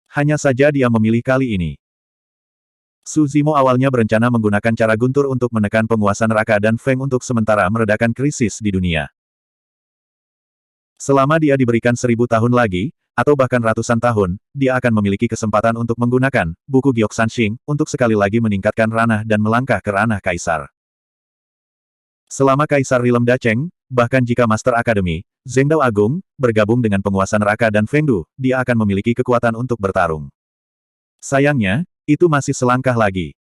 Hanya saja dia memilih kali ini. Su Zimo awalnya berencana menggunakan cara guntur untuk menekan penguasa neraka dan Feng untuk sementara meredakan krisis di dunia. Selama dia diberikan 1000 tahun lagi, atau bahkan ratusan tahun, dia akan memiliki kesempatan untuk menggunakan buku Gyeoksanshing untuk sekali lagi meningkatkan ranah dan melangkah ke ranah kaisar. Selama Kaisar Rilem Dacheng, bahkan jika Master Akademi, Zheng Dao Agung, bergabung dengan penguasa neraka dan Feng Du, dia akan memiliki kekuatan untuk bertarung. Sayangnya, itu masih selangkah lagi.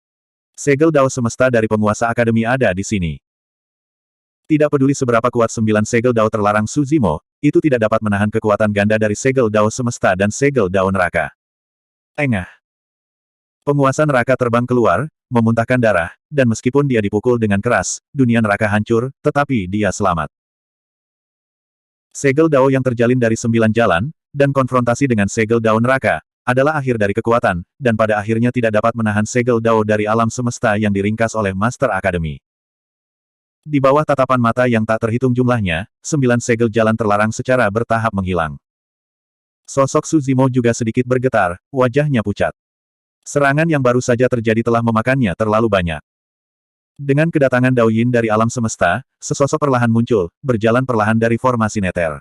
Segel Dao semesta dari penguasa Akademi ada di sini. Tidak peduli seberapa kuat 9 segel Dao terlarang Su Zimo, itu tidak dapat menahan kekuatan ganda dari segel Dao semesta dan segel Dao neraka. Engah. Penguasa neraka terbang keluar, memuntahkan darah, dan meskipun dia dipukul dengan keras, dunia neraka hancur, tetapi dia selamat. Segel Dao yang terjalin dari 9 jalan, dan konfrontasi dengan segel Dao neraka, adalah akhir dari kekuatan, dan pada akhirnya tidak dapat menahan segel Dao dari alam semesta yang diringkas oleh Master Akademi. Di bawah tatapan mata yang tak terhitung jumlahnya, 9 segel jalan terlarang secara bertahap menghilang. Sosok Su Zimo juga sedikit bergetar, wajahnya pucat. Serangan yang baru saja terjadi telah memakannya terlalu banyak. Dengan kedatangan Dao Yin dari alam semesta, sesosok perlahan muncul, berjalan perlahan dari formasi neter.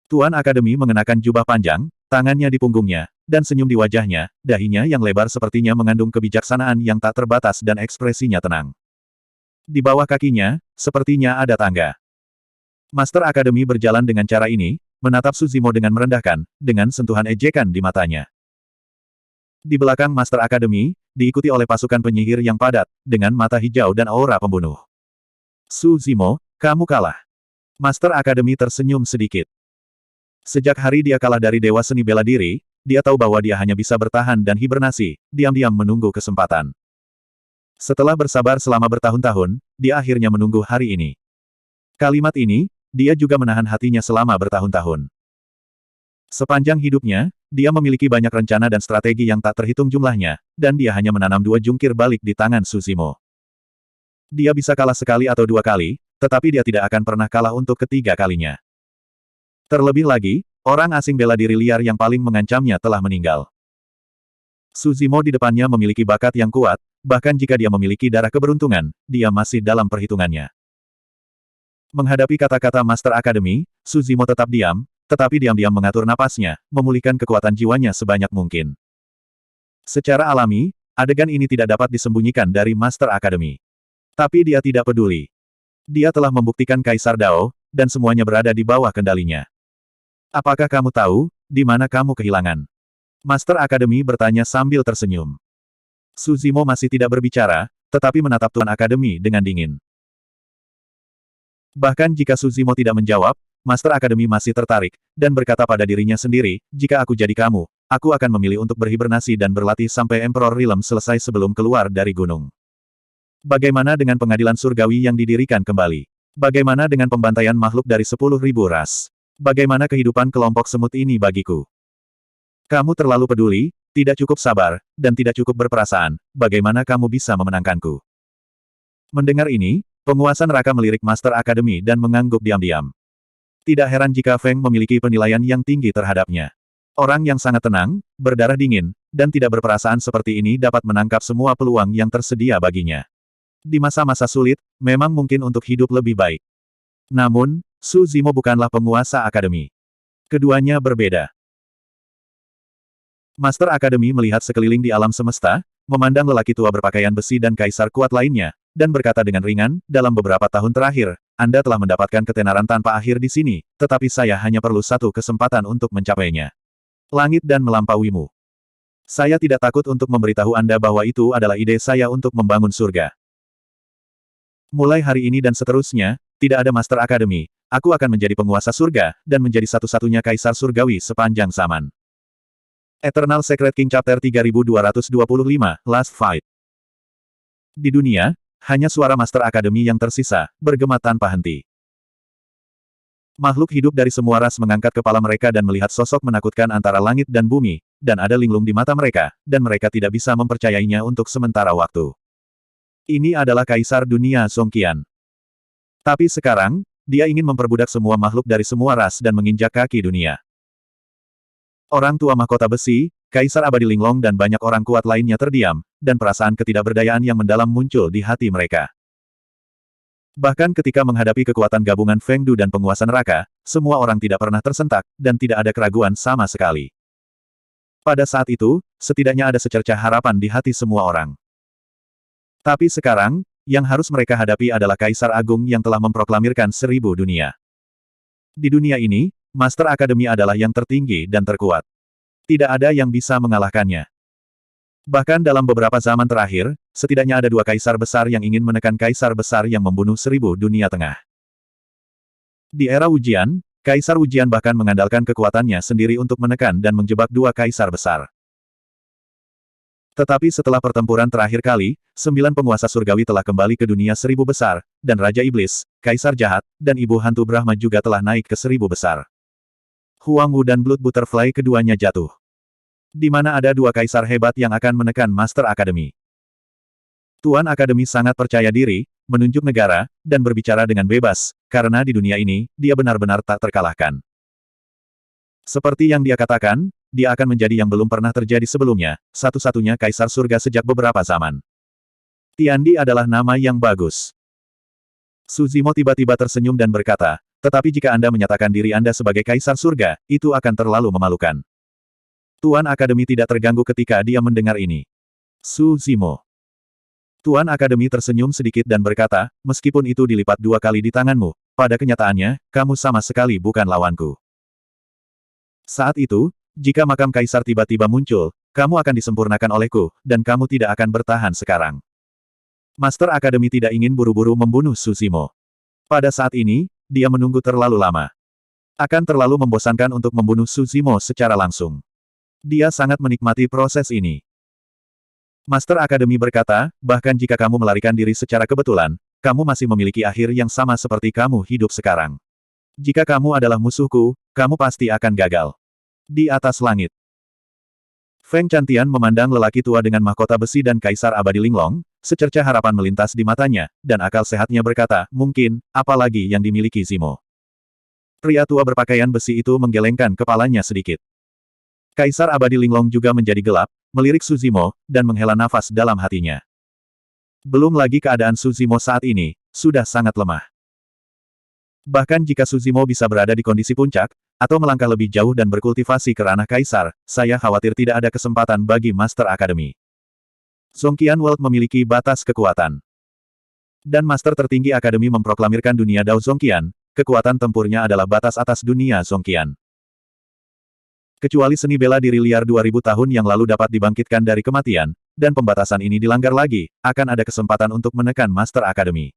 Tuan Akademi mengenakan jubah panjang, tangannya di punggungnya, dan senyum di wajahnya, dahinya yang lebar sepertinya mengandung kebijaksanaan yang tak terbatas dan ekspresinya tenang. Di bawah kakinya, sepertinya ada tangga. Master Akademi berjalan dengan cara ini, menatap Su Zimo dengan merendahkan, dengan sentuhan ejekan di matanya. Di belakang Master Akademi, diikuti oleh pasukan penyihir yang padat, dengan mata hijau dan aura pembunuh. Su Zimo, kamu kalah. Master Akademi tersenyum sedikit. Sejak hari dia kalah dari Dewa Seni Bela Diri, dia tahu bahwa dia hanya bisa bertahan dan hibernasi, diam-diam menunggu kesempatan. Setelah bersabar selama bertahun-tahun, dia akhirnya menunggu hari ini. Kalimat ini, dia juga menahan hatinya selama bertahun-tahun. Sepanjang hidupnya, dia memiliki banyak rencana dan strategi yang tak terhitung jumlahnya, dan dia hanya menanam 2 jungkir balik di tangan Suzimo. Dia bisa kalah sekali atau 2 kali, tetapi dia tidak akan pernah kalah untuk ketiga kalinya. Terlebih lagi, orang asing bela diri liar yang paling mengancamnya telah meninggal. Suzimo di depannya memiliki bakat yang kuat, bahkan jika dia memiliki darah keberuntungan, dia masih dalam perhitungannya. Menghadapi kata-kata Master Academy, Suzimo tetap diam, tetapi diam-diam mengatur napasnya, memulihkan kekuatan jiwanya sebanyak mungkin. Secara alami, adegan ini tidak dapat disembunyikan dari Master Academy. Tapi dia tidak peduli. Dia telah membuktikan Kaisar Dao, dan semuanya berada di bawah kendalinya. Apakah kamu tahu, di mana kamu kehilangan? Master Academy bertanya sambil tersenyum. Suzimo masih tidak berbicara, tetapi menatap Tuan Academy dengan dingin. Bahkan jika Suzimo tidak menjawab, Master Academy masih tertarik, dan berkata pada dirinya sendiri, jika aku jadi kamu, aku akan memilih untuk berhibernasi dan berlatih sampai Emperor Realm selesai sebelum keluar dari gunung. Bagaimana dengan pengadilan surgawi yang didirikan kembali? Bagaimana dengan pembantaian makhluk dari 10.000 ras? Bagaimana kehidupan kelompok semut ini bagiku? Kamu terlalu peduli, tidak cukup sabar, dan tidak cukup berperasaan, bagaimana kamu bisa memenangkanku? Mendengar ini, penguasa neraka melirik Master Academy dan mengangguk diam-diam. Tidak heran jika Feng memiliki penilaian yang tinggi terhadapnya. Orang yang sangat tenang, berdarah dingin, dan tidak berperasaan seperti ini dapat menangkap semua peluang yang tersedia baginya. Di masa-masa sulit, memang mungkin untuk hidup lebih baik. Namun, Suzimo bukanlah penguasa akademi. Keduanya berbeda. Master Academy melihat sekeliling di alam semesta, memandang lelaki tua berpakaian besi dan kaisar kuat lainnya, dan berkata dengan ringan, dalam beberapa tahun terakhir, Anda telah mendapatkan ketenaran tanpa akhir di sini, tetapi saya hanya perlu satu kesempatan untuk mencapainya. Langit dan melampauimu. Saya tidak takut untuk memberitahu Anda bahwa itu adalah ide saya untuk membangun surga. Mulai hari ini dan seterusnya, tidak ada Master Academy, aku akan menjadi penguasa surga, dan menjadi satu-satunya kaisar surgawi sepanjang zaman. Eternal Secret King Chapter 3225, Last Fight. Di dunia, hanya suara Master Academy yang tersisa, bergema tanpa henti. Makhluk hidup dari semua ras mengangkat kepala mereka dan melihat sosok menakutkan antara langit dan bumi, dan ada linglung di mata mereka, dan mereka tidak bisa mempercayainya untuk sementara waktu. Ini adalah Kaisar Dunia Songqian. Tapi sekarang, dia ingin memperbudak semua makhluk dari semua ras dan menginjak kaki dunia. Orang tua mahkota besi, Kaisar Abadi Linglong dan banyak orang kuat lainnya terdiam, dan perasaan ketidakberdayaan yang mendalam muncul di hati mereka. Bahkan ketika menghadapi kekuatan gabungan Feng Du dan penguasa neraka, semua orang tidak pernah tersentak, dan tidak ada keraguan sama sekali. Pada saat itu, setidaknya ada secercah harapan di hati semua orang. Tapi sekarang, yang harus mereka hadapi adalah Kaisar Agung yang telah memproklamirkan 1000 dunia. Di dunia ini, Master Academy adalah yang tertinggi dan terkuat. Tidak ada yang bisa mengalahkannya. Bahkan dalam beberapa zaman terakhir, setidaknya ada 2 kaisar besar yang ingin menekan kaisar besar yang membunuh 1000 dunia tengah. Di era ujian, Kaisar Ujian bahkan mengandalkan kekuatannya sendiri untuk menekan dan menjebak 2 kaisar besar. Tetapi setelah pertempuran terakhir kali, 9 penguasa surgawi telah kembali ke dunia 1000 besar, dan Raja Iblis, Kaisar Jahat, dan Ibu Hantu Brahma juga telah naik ke 1000 besar. Huang Wu dan Blood Butterfly keduanya jatuh. Di mana ada 2 kaisar hebat yang akan menekan Master Academy. Tuan Akademi sangat percaya diri, menunjuk negara, dan berbicara dengan bebas, karena di dunia ini, dia benar-benar tak terkalahkan. Seperti yang dia katakan, dia akan menjadi yang belum pernah terjadi sebelumnya, satu-satunya kaisar surga sejak beberapa zaman. Tiandi adalah nama yang bagus. Suzimo tiba-tiba tersenyum dan berkata, tetapi jika Anda menyatakan diri Anda sebagai kaisar surga, itu akan terlalu memalukan. Tuan Akademi tidak terganggu ketika dia mendengar ini. Suzimo. Tuan Akademi tersenyum sedikit dan berkata, meskipun itu dilipat 2 kali di tanganmu, pada kenyataannya, kamu sama sekali bukan lawanku. Saat itu, jika makam kaisar tiba-tiba muncul, kamu akan disempurnakan olehku, dan kamu tidak akan bertahan sekarang. Master Akademi tidak ingin buru-buru membunuh Suzimo. Pada saat ini, dia menunggu terlalu lama. Akan terlalu membosankan untuk membunuh Suzimo secara langsung. Dia sangat menikmati proses ini. Master Akademi berkata, bahkan jika kamu melarikan diri secara kebetulan, kamu masih memiliki akhir yang sama seperti kamu hidup sekarang. Jika kamu adalah musuhku, kamu pasti akan gagal. Di atas langit. Feng Chantian memandang lelaki tua dengan mahkota besi dan Kaisar Abadi Linglong, secercah harapan melintas di matanya, dan akal sehatnya berkata, mungkin, apalagi yang dimiliki Zimo. Pria tua berpakaian besi itu menggelengkan kepalanya sedikit. Kaisar Abadi Linglong juga menjadi gelap, melirik Suzimo, dan menghela nafas dalam hatinya. Belum lagi keadaan Suzimo saat ini, sudah sangat lemah. Bahkan jika Suzimo bisa berada di kondisi puncak, atau melangkah lebih jauh dan berkultivasi ke ranah Kaisar, saya khawatir tidak ada kesempatan bagi Master Academy. Zhongqian World memiliki batas kekuatan. Dan Master tertinggi Akademi memproklamirkan dunia Dao Zhongqian, kekuatan tempurnya adalah batas atas dunia Zhongqian. Kecuali seni bela diri liar 2000 tahun yang lalu dapat dibangkitkan dari kematian, dan pembatasan ini dilanggar lagi, akan ada kesempatan untuk menekan Master Academy.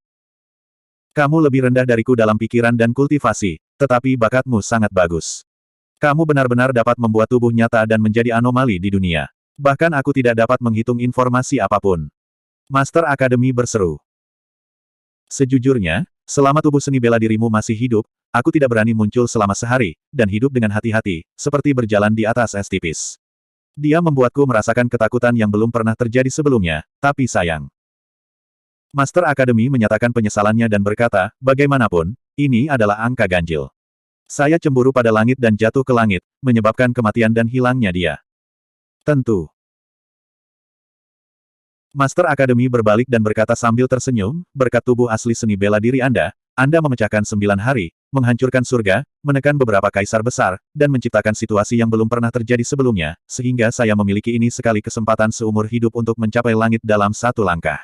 Kamu lebih rendah dariku dalam pikiran dan kultivasi, tetapi bakatmu sangat bagus. Kamu benar-benar dapat membuat tubuh nyata dan menjadi anomali di dunia. Bahkan aku tidak dapat menghitung informasi apapun. Master Academy berseru. Sejujurnya, selama tubuh seni bela dirimu masih hidup, aku tidak berani muncul selama sehari, dan hidup dengan hati-hati, seperti berjalan di atas es tipis. Dia membuatku merasakan ketakutan yang belum pernah terjadi sebelumnya, tapi sayang. Master Academy menyatakan penyesalannya dan berkata, bagaimanapun, ini adalah angka ganjil. Saya cemburu pada langit dan jatuh ke langit, menyebabkan kematian dan hilangnya dia. Tentu. Master Academy berbalik dan berkata sambil tersenyum, berkat tubuh asli seni bela diri Anda memecahkan 9 hari, menghancurkan surga, menekan beberapa kaisar besar, dan menciptakan situasi yang belum pernah terjadi sebelumnya, sehingga saya memiliki ini sekali kesempatan seumur hidup untuk mencapai langit dalam satu langkah.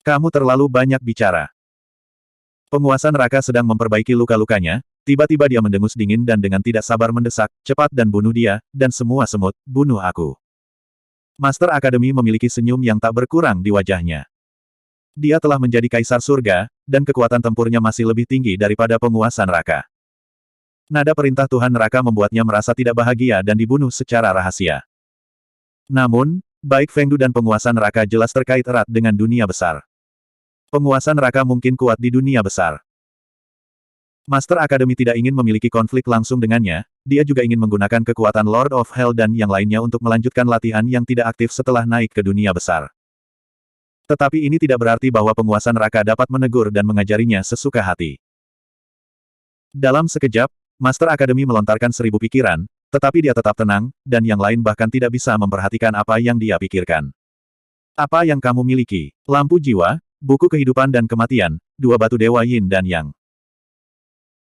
Kamu terlalu banyak bicara. Penguasa neraka sedang memperbaiki luka-lukanya, tiba-tiba dia mendengus dingin dan dengan tidak sabar mendesak, cepat dan bunuh dia, dan semua semut, bunuh aku. Master Academy memiliki senyum yang tak berkurang di wajahnya. Dia telah menjadi kaisar surga, dan kekuatan tempurnya masih lebih tinggi daripada penguasa neraka. Nada perintah Tuhan neraka membuatnya merasa tidak bahagia dan dibunuh secara rahasia. Namun, baik Feng Du dan penguasa neraka jelas terkait erat dengan dunia besar. Penguasa neraka mungkin kuat di dunia besar. Master Academy tidak ingin memiliki konflik langsung dengannya, dia juga ingin menggunakan kekuatan Lord of Hell dan yang lainnya untuk melanjutkan latihan yang tidak aktif setelah naik ke dunia besar. Tetapi ini tidak berarti bahwa penguasa neraka dapat menegur dan mengajarinya sesuka hati. Dalam sekejap, Master Academy melontarkan 1000 pikiran, tetapi dia tetap tenang, dan yang lain bahkan tidak bisa memperhatikan apa yang dia pikirkan. Apa yang kamu miliki? Lampu jiwa, buku kehidupan dan kematian, 2 batu dewa yin dan yang.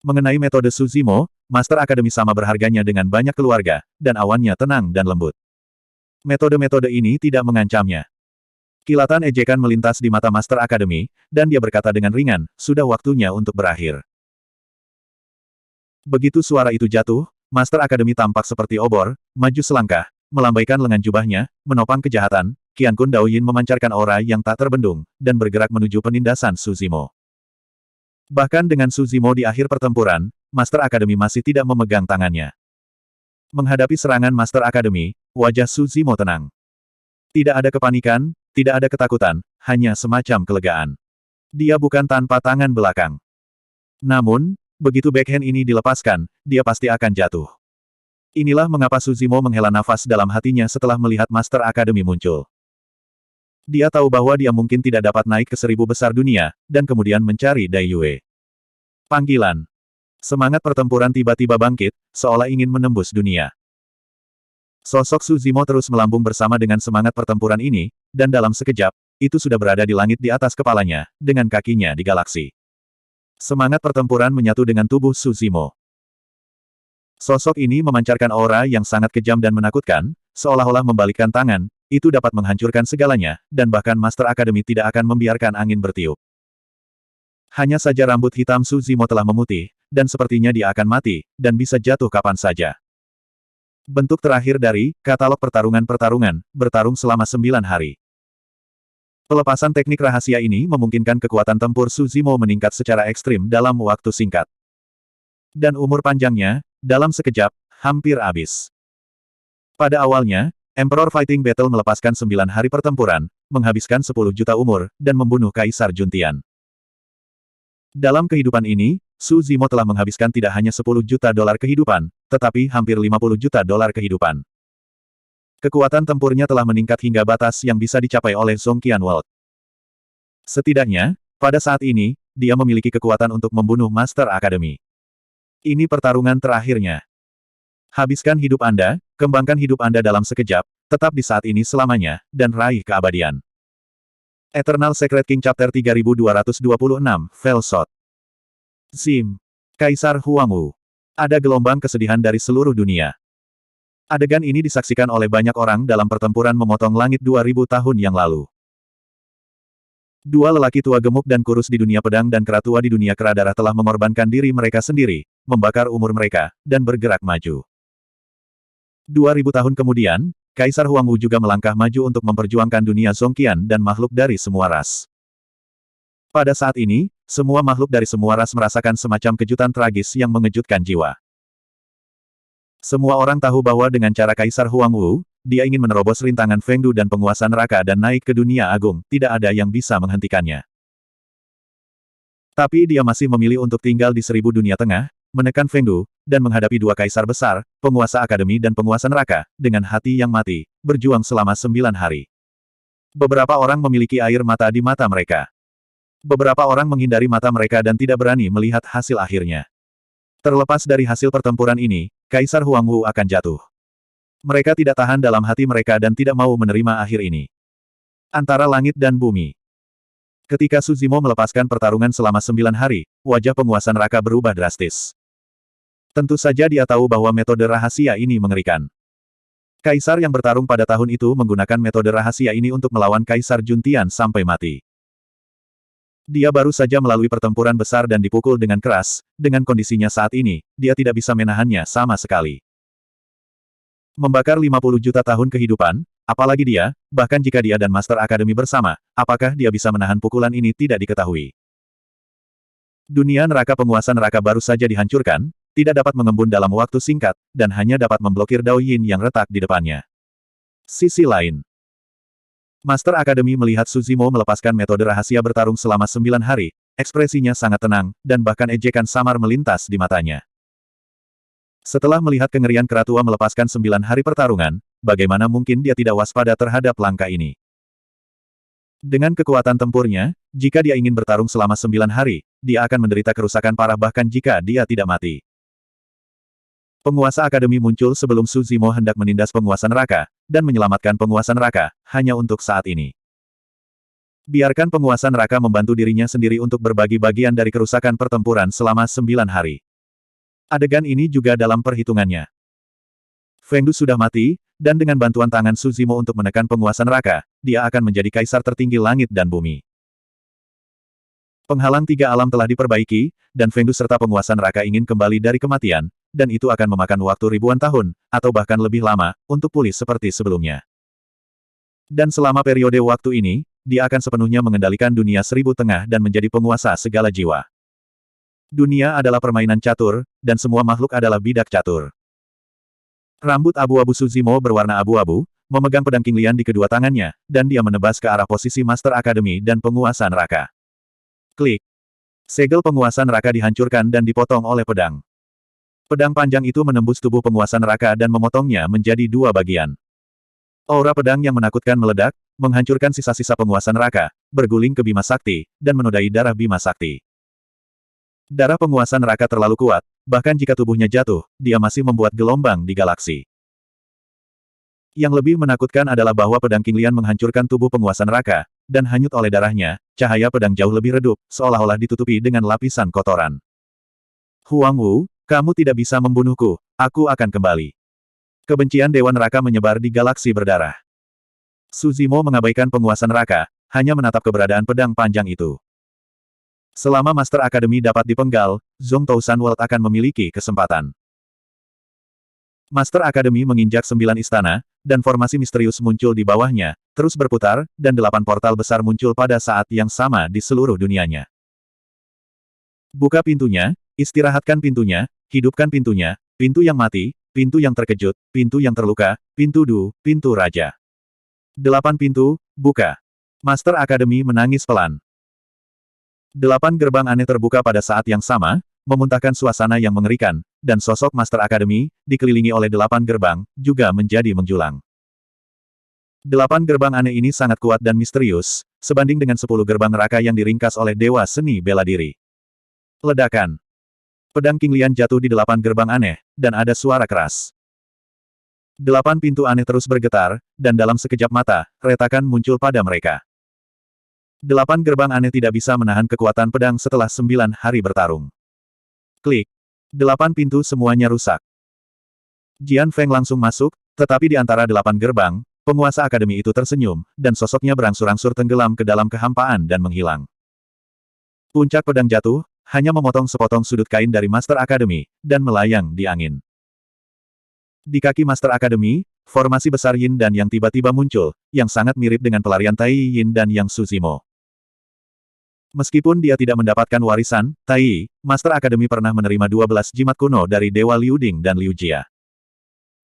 Mengenai metode Suzimo, Master Academy sama berharganya dengan banyak keluarga, dan awannya tenang dan lembut. Metode-metode ini tidak mengancamnya. Kilatan ejekan melintas di mata Master Academy, dan dia berkata dengan ringan, sudah waktunya untuk berakhir. Begitu suara itu jatuh, Master Academy tampak seperti obor, maju selangkah, melambaikan lengan jubahnya, menopang kejahatan, Qian Kun Dao Yin memancarkan aura yang tak terbendung, dan bergerak menuju penindasan Suzimo. Bahkan dengan Suzimo di akhir pertempuran, Master Academy masih tidak memegang tangannya. Menghadapi serangan Master Academy, wajah Suzimo tenang. Tidak ada kepanikan, tidak ada ketakutan, hanya semacam kelegaan. Dia bukan tanpa tangan belakang. Namun, begitu backhand ini dilepaskan, dia pasti akan jatuh. Inilah mengapa Suzimo menghela nafas dalam hatinya setelah melihat Master Academy muncul. Dia tahu bahwa dia mungkin tidak dapat naik ke 1000 besar dunia, dan kemudian mencari Dai Yue. Panggilan. Semangat pertempuran tiba-tiba bangkit, seolah ingin menembus dunia. Sosok Suzimo terus melambung bersama dengan semangat pertempuran ini, dan dalam sekejap, itu sudah berada di langit di atas kepalanya, dengan kakinya di galaksi. Semangat pertempuran menyatu dengan tubuh Suzimo. Sosok ini memancarkan aura yang sangat kejam dan menakutkan, seolah-olah membalikkan tangan, itu dapat menghancurkan segalanya, dan bahkan Master Academy tidak akan membiarkan angin bertiup. Hanya saja rambut hitam Suzimo telah memutih, dan sepertinya dia akan mati, dan bisa jatuh kapan saja. Bentuk terakhir dari katalog pertarungan-pertarungan, bertarung selama 9 hari. Pelepasan teknik rahasia ini memungkinkan kekuatan tempur Suzimo meningkat secara ekstrim dalam waktu singkat. Dan umur panjangnya, dalam sekejap, hampir habis. Pada awalnya, Emperor Fighting Battle melepaskan 9 hari pertempuran, menghabiskan 10 juta umur, dan membunuh Kaisar Juntian. Dalam kehidupan ini, Su Zimo telah menghabiskan tidak hanya 10 juta dolar kehidupan, tetapi hampir 50 juta dolar kehidupan. Kekuatan tempurnya telah meningkat hingga batas yang bisa dicapai oleh Zhongqian World. Setidaknya, pada saat ini, dia memiliki kekuatan untuk membunuh Master Academy. Ini pertarungan terakhirnya. Habiskan hidup Anda, kembangkan hidup Anda dalam sekejap, tetap di saat ini selamanya, dan raih keabadian. Eternal Secret King Chapter 3226, Fell Shot. Zim. Kaisar Huangwu. Ada gelombang kesedihan dari seluruh dunia. Adegan ini disaksikan oleh banyak orang dalam pertempuran memotong langit 2000 tahun yang lalu. Dua lelaki tua gemuk dan kurus di dunia pedang dan kera tua di dunia kera darah telah mengorbankan diri mereka sendiri, membakar umur mereka, dan bergerak maju. 2000 tahun kemudian, Kaisar Huangwu juga melangkah maju untuk memperjuangkan dunia Zhongqian dan makhluk dari semua ras. Pada saat ini, semua makhluk dari semua ras merasakan semacam kejutan tragis yang mengejutkan jiwa. Semua orang tahu bahwa dengan cara Kaisar Huangwu, dia ingin menerobos rintangan Fengdu dan penguasa neraka dan naik ke dunia agung, tidak ada yang bisa menghentikannya. Tapi dia masih memilih untuk tinggal di 1000 dunia tengah, menekan Fengdu, dan menghadapi dua kaisar besar, penguasa akademi dan penguasa neraka, dengan hati yang mati, berjuang selama 9 hari. Beberapa orang memiliki air mata di mata mereka. Beberapa orang menghindari mata mereka dan tidak berani melihat hasil akhirnya. Terlepas dari hasil pertempuran ini, Kaisar Huangwu akan jatuh. Mereka tidak tahan dalam hati mereka dan tidak mau menerima akhir ini. Antara langit dan bumi. Ketika Su Zimo melepaskan pertarungan selama 9 hari, wajah penguasa neraka berubah drastis. Tentu saja dia tahu bahwa metode rahasia ini mengerikan. Kaisar yang bertarung pada tahun itu menggunakan metode rahasia ini untuk melawan Kaisar Juntian sampai mati. Dia baru saja melalui pertempuran besar dan dipukul dengan keras, dengan kondisinya saat ini, dia tidak bisa menahannya sama sekali. Membakar 50 juta tahun kehidupan, apalagi dia, bahkan jika dia dan Master Academy bersama, apakah dia bisa menahan pukulan ini tidak diketahui. Dunia neraka penguasa neraka baru saja dihancurkan, tidak dapat mengembun dalam waktu singkat, dan hanya dapat memblokir Dao Yin yang retak di depannya. Sisi lain. Master Academy melihat Su Zimo melepaskan metode rahasia bertarung selama 9 hari, ekspresinya sangat tenang, dan bahkan ejekan samar melintas di matanya. Setelah melihat kengerian kera tua melepaskan 9 hari pertarungan, bagaimana mungkin dia tidak waspada terhadap langkah ini? Dengan kekuatan tempurnya, jika dia ingin bertarung selama 9 hari, dia akan menderita kerusakan parah bahkan jika dia tidak mati. Penguasa akademi muncul sebelum Su Zimo hendak menindas penguasa neraka, dan menyelamatkan penguasa neraka, hanya untuk saat ini. Biarkan penguasa neraka membantu dirinya sendiri untuk berbagi bagian dari kerusakan pertempuran selama 9 hari. Adegan ini juga dalam perhitungannya. Fengdu sudah mati, dan dengan bantuan tangan Su Zimo untuk menekan penguasa neraka, dia akan menjadi kaisar tertinggi langit dan bumi. Penghalang 3 alam telah diperbaiki, dan Fengdu serta penguasa neraka ingin kembali dari kematian, dan itu akan memakan waktu ribuan tahun, atau bahkan lebih lama, untuk pulih seperti sebelumnya. Dan selama periode waktu ini, dia akan sepenuhnya mengendalikan dunia 1000 tengah dan menjadi penguasa segala jiwa. Dunia adalah permainan catur, dan semua makhluk adalah bidak catur. Rambut abu-abu Su Zimo berwarna abu-abu, memegang pedang King Lian di kedua tangannya, dan dia menebas ke arah posisi Master Academy dan penguasa neraka. Klik. Segel penguasa neraka dihancurkan dan dipotong oleh pedang. Pedang panjang itu menembus tubuh penguasa neraka dan memotongnya menjadi 2 bagian. Aura pedang yang menakutkan meledak, menghancurkan sisa-sisa penguasa neraka, berguling ke Bima Sakti, dan menodai darah Bima Sakti. Darah penguasa neraka terlalu kuat, bahkan jika tubuhnya jatuh, dia masih membuat gelombang di galaksi. Yang lebih menakutkan adalah bahwa pedang King Lian menghancurkan tubuh penguasa neraka, dan hanyut oleh darahnya, cahaya pedang jauh lebih redup, seolah-olah ditutupi dengan lapisan kotoran. Huangwu, kamu tidak bisa membunuhku, aku akan kembali. Kebencian Dewa Neraka menyebar di galaksi berdarah. Su Zimo mengabaikan penguasa neraka, hanya menatap keberadaan pedang panjang itu. Selama Master Academy dapat dipenggal, Zhong Tousan World akan memiliki kesempatan. Master Academy menginjak 9 istana, dan formasi misterius muncul di bawahnya, terus berputar, dan 8 portal besar muncul pada saat yang sama di seluruh dunianya. Buka pintunya, istirahatkan pintunya, hidupkan pintunya, pintu yang mati, pintu yang terkejut, pintu yang terluka, pintu raja. 8 pintu, buka. Master Akademi menangis pelan. 8 gerbang aneh terbuka pada saat yang sama, memuntahkan suasana yang mengerikan, dan sosok Master Akademi, dikelilingi oleh 8 gerbang, juga menjadi menjulang. 8 gerbang aneh ini sangat kuat dan misterius, sebanding dengan 10 gerbang neraka yang diringkas oleh Dewa Seni Bela Diri. Ledakan. Pedang King Lian jatuh di 8 gerbang aneh, dan ada suara keras. 8 pintu aneh terus bergetar, dan dalam sekejap mata, retakan muncul pada mereka. 8 gerbang aneh tidak bisa menahan kekuatan pedang setelah 9 hari bertarung. Klik. 8 pintu semuanya rusak. Jian Feng langsung masuk, tetapi di antara 8 gerbang, penguasa akademi itu tersenyum, dan sosoknya berangsur-angsur tenggelam ke dalam kehampaan dan menghilang. Puncak pedang jatuh, hanya memotong sepotong sudut kain dari Master Akademi, dan melayang di angin. Di kaki Master Akademi, formasi besar Yin dan Yang tiba-tiba muncul, yang sangat mirip dengan pelarian Tai Yin dan Yang Suzimo. Meskipun dia tidak mendapatkan warisan, Tai, Master Akademi pernah menerima 12 jimat kuno dari Dewa Liu Ding dan Liu Jia.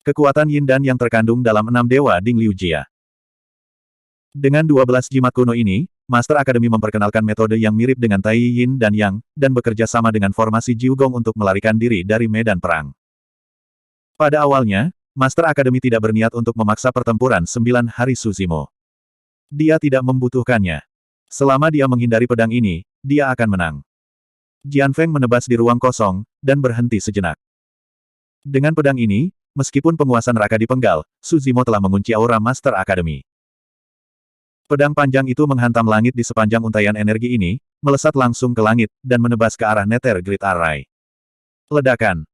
Kekuatan Yin dan Yang terkandung dalam 6 Dewa Ding Liu Jia. Dengan 12 jimat kuno ini, Master Akademi memperkenalkan metode yang mirip dengan Tai Yin dan Yang, dan bekerja sama dengan formasi Jiugong untuk melarikan diri dari medan perang. Pada awalnya, Master Akademi tidak berniat untuk memaksa pertempuran 9 hari Suzimo. Dia tidak membutuhkannya. Selama dia menghindari pedang ini, dia akan menang. Jian Feng menebas di ruang kosong, dan berhenti sejenak. Dengan pedang ini, meskipun penguasa neraka dipenggal, Suzimo telah mengunci aura Master Akademi. Pedang panjang itu menghantam langit di sepanjang untaian energi ini, melesat langsung ke langit, dan menebas ke arah Nether Grid Array. Ledakan.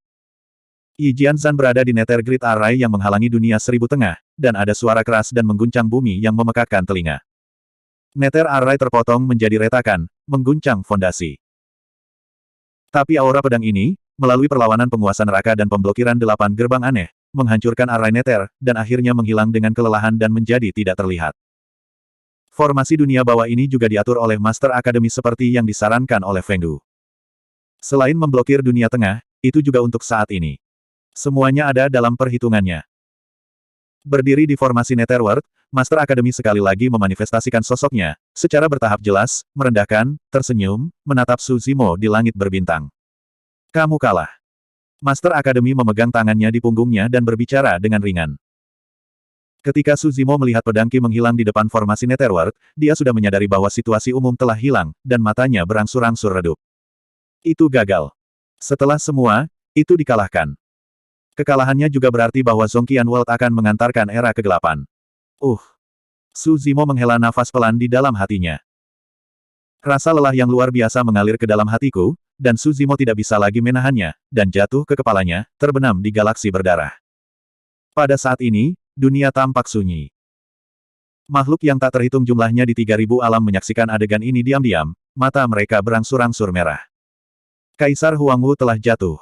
Yi Jianzhan berada di Nether Grid Array yang menghalangi dunia seribu tengah, dan ada suara keras dan mengguncang bumi yang memekakkan telinga. Nether Array terpotong menjadi retakan, mengguncang fondasi. Tapi aura pedang ini, melalui perlawanan penguasa neraka dan pemblokiran 8 gerbang aneh, menghancurkan Array Nether, dan akhirnya menghilang dengan kelelahan dan menjadi tidak terlihat. Formasi dunia bawah ini juga diatur oleh Master Akademi seperti yang disarankan oleh Feng Du. Selain memblokir dunia tengah, itu juga untuk saat ini. Semuanya ada dalam perhitungannya. Berdiri di formasi Netherworld, Master Akademi sekali lagi memanifestasikan sosoknya, secara bertahap jelas, merendahkan, tersenyum, menatap Suzimo di langit berbintang. Kamu kalah. Master Akademi memegang tangannya di punggungnya dan berbicara dengan ringan. Ketika Suzimo melihat pedang Qi menghilang di depan formasi Netherworld, dia sudah menyadari bahwa situasi umum telah hilang, dan matanya berangsur-angsur redup. Itu gagal. Setelah semua, itu dikalahkan. Kekalahannya juga berarti bahwa Zhongqian World akan mengantarkan era kegelapan. Suzimo menghela nafas pelan di dalam hatinya. Rasa lelah yang luar biasa mengalir ke dalam hatiku, dan Suzimo tidak bisa lagi menahannya, dan jatuh ke kepalanya, terbenam di galaksi berdarah. Pada saat ini, dunia tampak sunyi. Makhluk yang tak terhitung jumlahnya di 3000 alam menyaksikan adegan ini diam-diam, mata mereka berangsur-angsur merah. Kaisar Huangwu telah jatuh.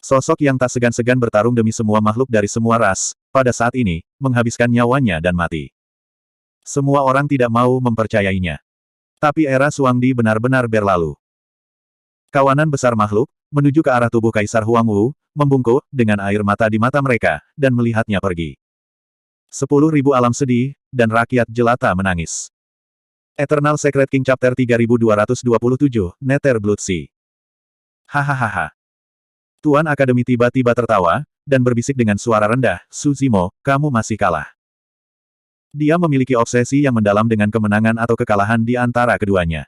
Sosok yang tak segan-segan bertarung demi semua makhluk dari semua ras, pada saat ini, menghabiskan nyawanya dan mati. Semua orang tidak mau mempercayainya. Tapi era Xuangdi benar-benar berlalu. Kawanan besar makhluk, menuju ke arah tubuh Kaisar Huangwu, membungkuk, dengan air mata di mata mereka, dan melihatnya pergi. 10.000 alam sedih, dan rakyat jelata menangis. Eternal Secret King Chapter 3227, Nether Blood Sea. Hahaha. Tuan Akademi tiba-tiba tertawa, dan berbisik dengan suara rendah, Suzimo, kamu masih kalah. Dia memiliki obsesi yang mendalam dengan kemenangan atau kekalahan di antara keduanya.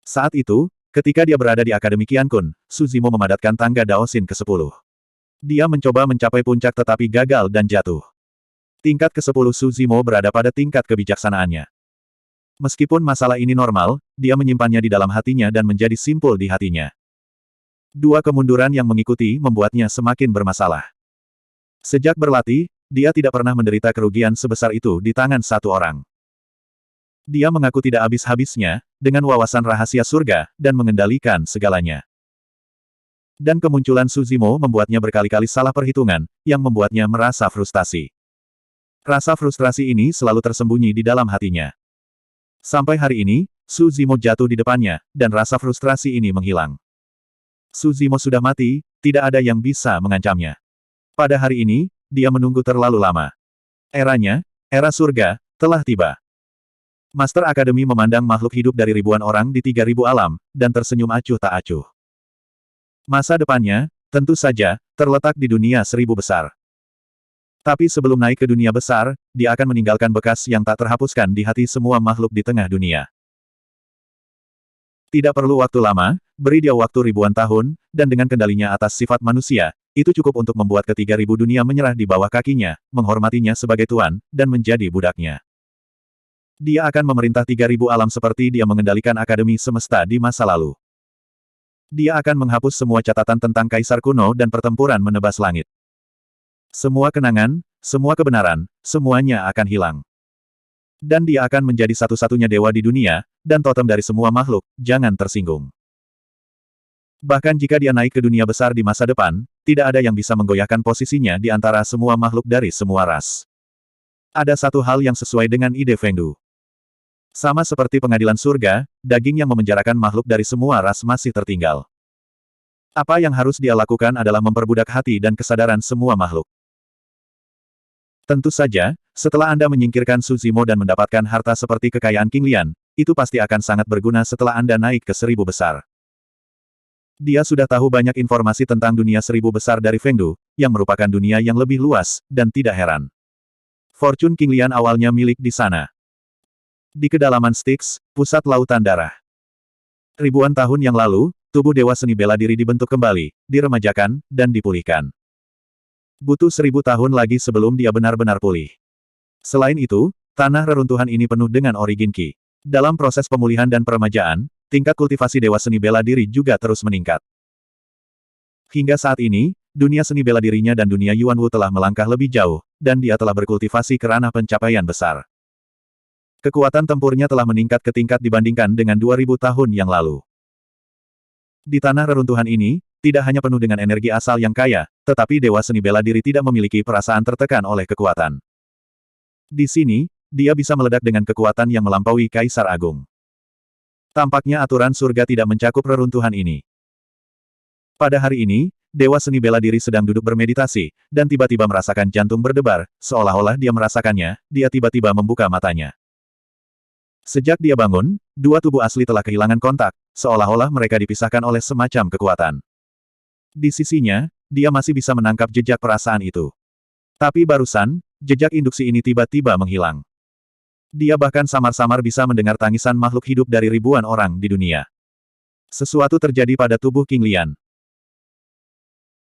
Saat itu, ketika dia berada di Akademi Qiankun, Suzimo memadatkan tangga Daosin ke-10. Dia mencoba mencapai puncak tetapi gagal dan jatuh. Tingkat ke-10 Suzimo berada pada tingkat kebijaksanaannya. Meskipun masalah ini normal, dia menyimpannya di dalam hatinya dan menjadi simpul di hatinya. Dua kemunduran yang mengikuti membuatnya semakin bermasalah. Sejak berlatih, dia tidak pernah menderita kerugian sebesar itu di tangan satu orang. Dia mengaku tidak habis-habisnya, dengan wawasan rahasia surga, dan mengendalikan segalanya. Dan kemunculan Suzimo membuatnya berkali-kali salah perhitungan, yang membuatnya merasa frustasi. Rasa frustrasi ini selalu tersembunyi di dalam hatinya. Sampai hari ini, Suzimo jatuh di depannya, dan rasa frustrasi ini menghilang. Su Zimo sudah mati, tidak ada yang bisa mengancamnya. Pada hari ini, dia menunggu terlalu lama. Eranya, era surga, telah tiba. Master Akademi memandang makhluk hidup dari ribuan orang di 3.000 alam, dan tersenyum acuh tak acuh. Masa depannya, tentu saja, terletak di dunia 1.000 besar. Tapi sebelum naik ke dunia besar, dia akan meninggalkan bekas yang tak terhapuskan di hati semua makhluk di tengah dunia. Tidak perlu waktu lama, beri dia waktu ribuan tahun, dan dengan kendalinya atas sifat manusia, itu cukup untuk membuat ke-3.000 dunia menyerah di bawah kakinya, menghormatinya sebagai tuan, dan menjadi budaknya. Dia akan memerintah 3.000 alam seperti dia mengendalikan Akademi Semesta di masa lalu. Dia akan menghapus semua catatan tentang Kaisar kuno dan pertempuran menebas langit. Semua kenangan, semua kebenaran, semuanya akan hilang. Dan dia akan menjadi satu-satunya dewa di dunia, dan totem dari semua makhluk, jangan tersinggung. Bahkan jika dia naik ke dunia besar di masa depan, tidak ada yang bisa menggoyahkan posisinya di antara semua makhluk dari semua ras. Ada satu hal yang sesuai dengan ide Feng Du. Sama seperti pengadilan surga, daging yang memenjarakan makhluk dari semua ras masih tertinggal. Apa yang harus dia lakukan adalah memperbudak hati dan kesadaran semua makhluk. Tentu saja, setelah Anda menyingkirkan Su Zimo dan mendapatkan harta seperti kekayaan King Lian, itu pasti akan sangat berguna setelah Anda naik ke 1.000 besar. Dia sudah tahu banyak informasi tentang dunia 1.000 besar dari Feng Du, yang merupakan dunia yang lebih luas, dan tidak heran. Fortune King Lian awalnya milik di sana. Di kedalaman Styx, pusat lautan darah. Ribuan tahun yang lalu, tubuh Dewa Seni Bela Diri dibentuk kembali, diremajakan, dan dipulihkan. Butuh 1.000 tahun lagi sebelum dia benar-benar pulih. Selain itu, tanah reruntuhan ini penuh dengan origin Qi. Dalam proses pemulihan dan peremajaan, tingkat kultivasi Dewa Seni Bela Diri juga terus meningkat. Hingga saat ini, dunia seni bela dirinya dan dunia Yuan Wu telah melangkah lebih jauh, dan dia telah berkultivasi ke ranah pencapaian besar. Kekuatan tempurnya telah meningkat ke tingkat dibandingkan dengan 2.000 tahun yang lalu. Di tanah reruntuhan ini, tidak hanya penuh dengan energi asal yang kaya, tetapi Dewa Seni Bela Diri tidak memiliki perasaan tertekan oleh kekuatan. Di sini, dia bisa meledak dengan kekuatan yang melampaui Kaisar Agung. Tampaknya aturan surga tidak mencakup reruntuhan ini. Pada hari ini, Dewa Seni Bela Diri sedang duduk bermeditasi, dan tiba-tiba merasakan jantung berdebar, seolah-olah dia merasakannya, dia tiba-tiba membuka matanya. Sejak dia bangun, dua tubuh asli telah kehilangan kontak, seolah-olah mereka dipisahkan oleh semacam kekuatan. Di sisinya, dia masih bisa menangkap jejak perasaan itu. Tapi barusan, jejak induksi ini tiba-tiba menghilang. Dia bahkan samar-samar bisa mendengar tangisan makhluk hidup dari ribuan orang di dunia. Sesuatu terjadi pada tubuh King Lian.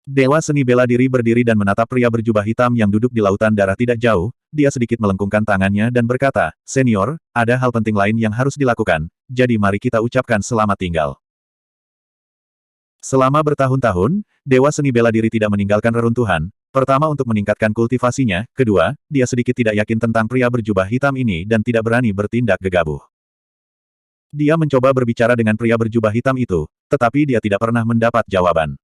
Dewa Seni Bela Diri berdiri dan menatap pria berjubah hitam yang duduk di lautan darah tidak jauh, dia sedikit melengkungkan tangannya dan berkata, "Senior, ada hal penting lain yang harus dilakukan, jadi mari kita ucapkan selamat tinggal." Selama bertahun-tahun, Dewa Seni Bela Diri tidak meninggalkan reruntuhan, pertama untuk meningkatkan kultivasinya, kedua, dia sedikit tidak yakin tentang pria berjubah hitam ini dan tidak berani bertindak gegabah. Dia mencoba berbicara dengan pria berjubah hitam itu, tetapi dia tidak pernah mendapat jawaban.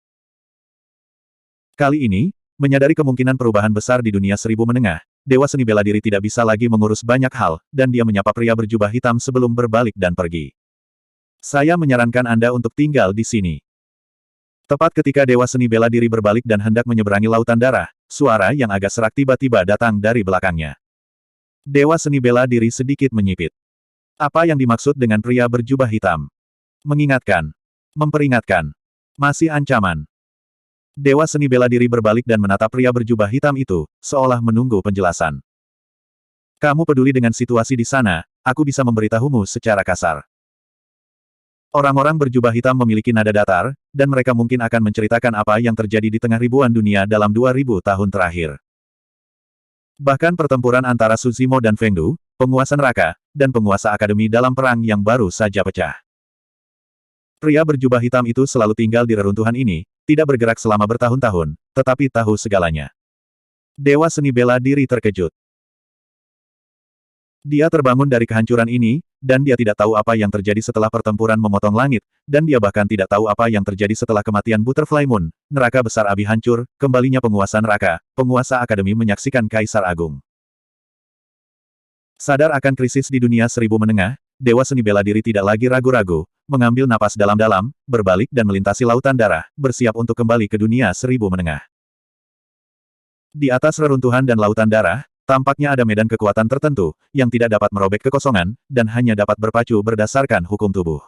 Kali ini, menyadari kemungkinan perubahan besar di dunia 1.000 menengah, Dewa Seni Bela Diri tidak bisa lagi mengurus banyak hal, dan dia menyapa pria berjubah hitam sebelum berbalik dan pergi. "Saya menyarankan Anda untuk tinggal di sini." Tepat ketika Dewa Seni Bela Diri berbalik dan hendak menyeberangi lautan darah, suara yang agak serak tiba-tiba datang dari belakangnya. Dewa Seni Bela Diri sedikit menyipit. Apa yang dimaksud dengan pria berjubah hitam? Mengingatkan. Memperingatkan. Masih ancaman. Dewa Seni Bela Diri berbalik dan menatap pria berjubah hitam itu, seolah menunggu penjelasan. "Kamu peduli dengan situasi di sana, aku bisa memberitahumu secara kasar." Orang-orang berjubah hitam memiliki nada datar, dan mereka mungkin akan menceritakan apa yang terjadi di tengah ribuan dunia dalam 2.000 tahun terakhir. Bahkan pertempuran antara Su Zimo dan Feng Du, penguasa neraka, dan penguasa akademi dalam perang yang baru saja pecah. Pria berjubah hitam itu selalu tinggal di reruntuhan ini, tidak bergerak selama bertahun-tahun, tetapi tahu segalanya. Dewa Seni Bela Diri terkejut. Dia terbangun dari kehancuran ini, dan dia tidak tahu apa yang terjadi setelah pertempuran memotong langit, dan dia bahkan tidak tahu apa yang terjadi setelah kematian Butterfly Moon, neraka besar Abi hancur, kembalinya penguasa neraka, penguasa akademi menyaksikan Kaisar Agung. Sadar akan krisis di dunia 1.000 menengah, Dewa Seni Bela Diri tidak lagi ragu-ragu, mengambil napas dalam-dalam, berbalik dan melintasi lautan darah, bersiap untuk kembali ke dunia seribu menengah. Di atas reruntuhan dan lautan darah, tampaknya ada medan kekuatan tertentu, yang tidak dapat merobek kekosongan, dan hanya dapat berpacu berdasarkan hukum tubuh.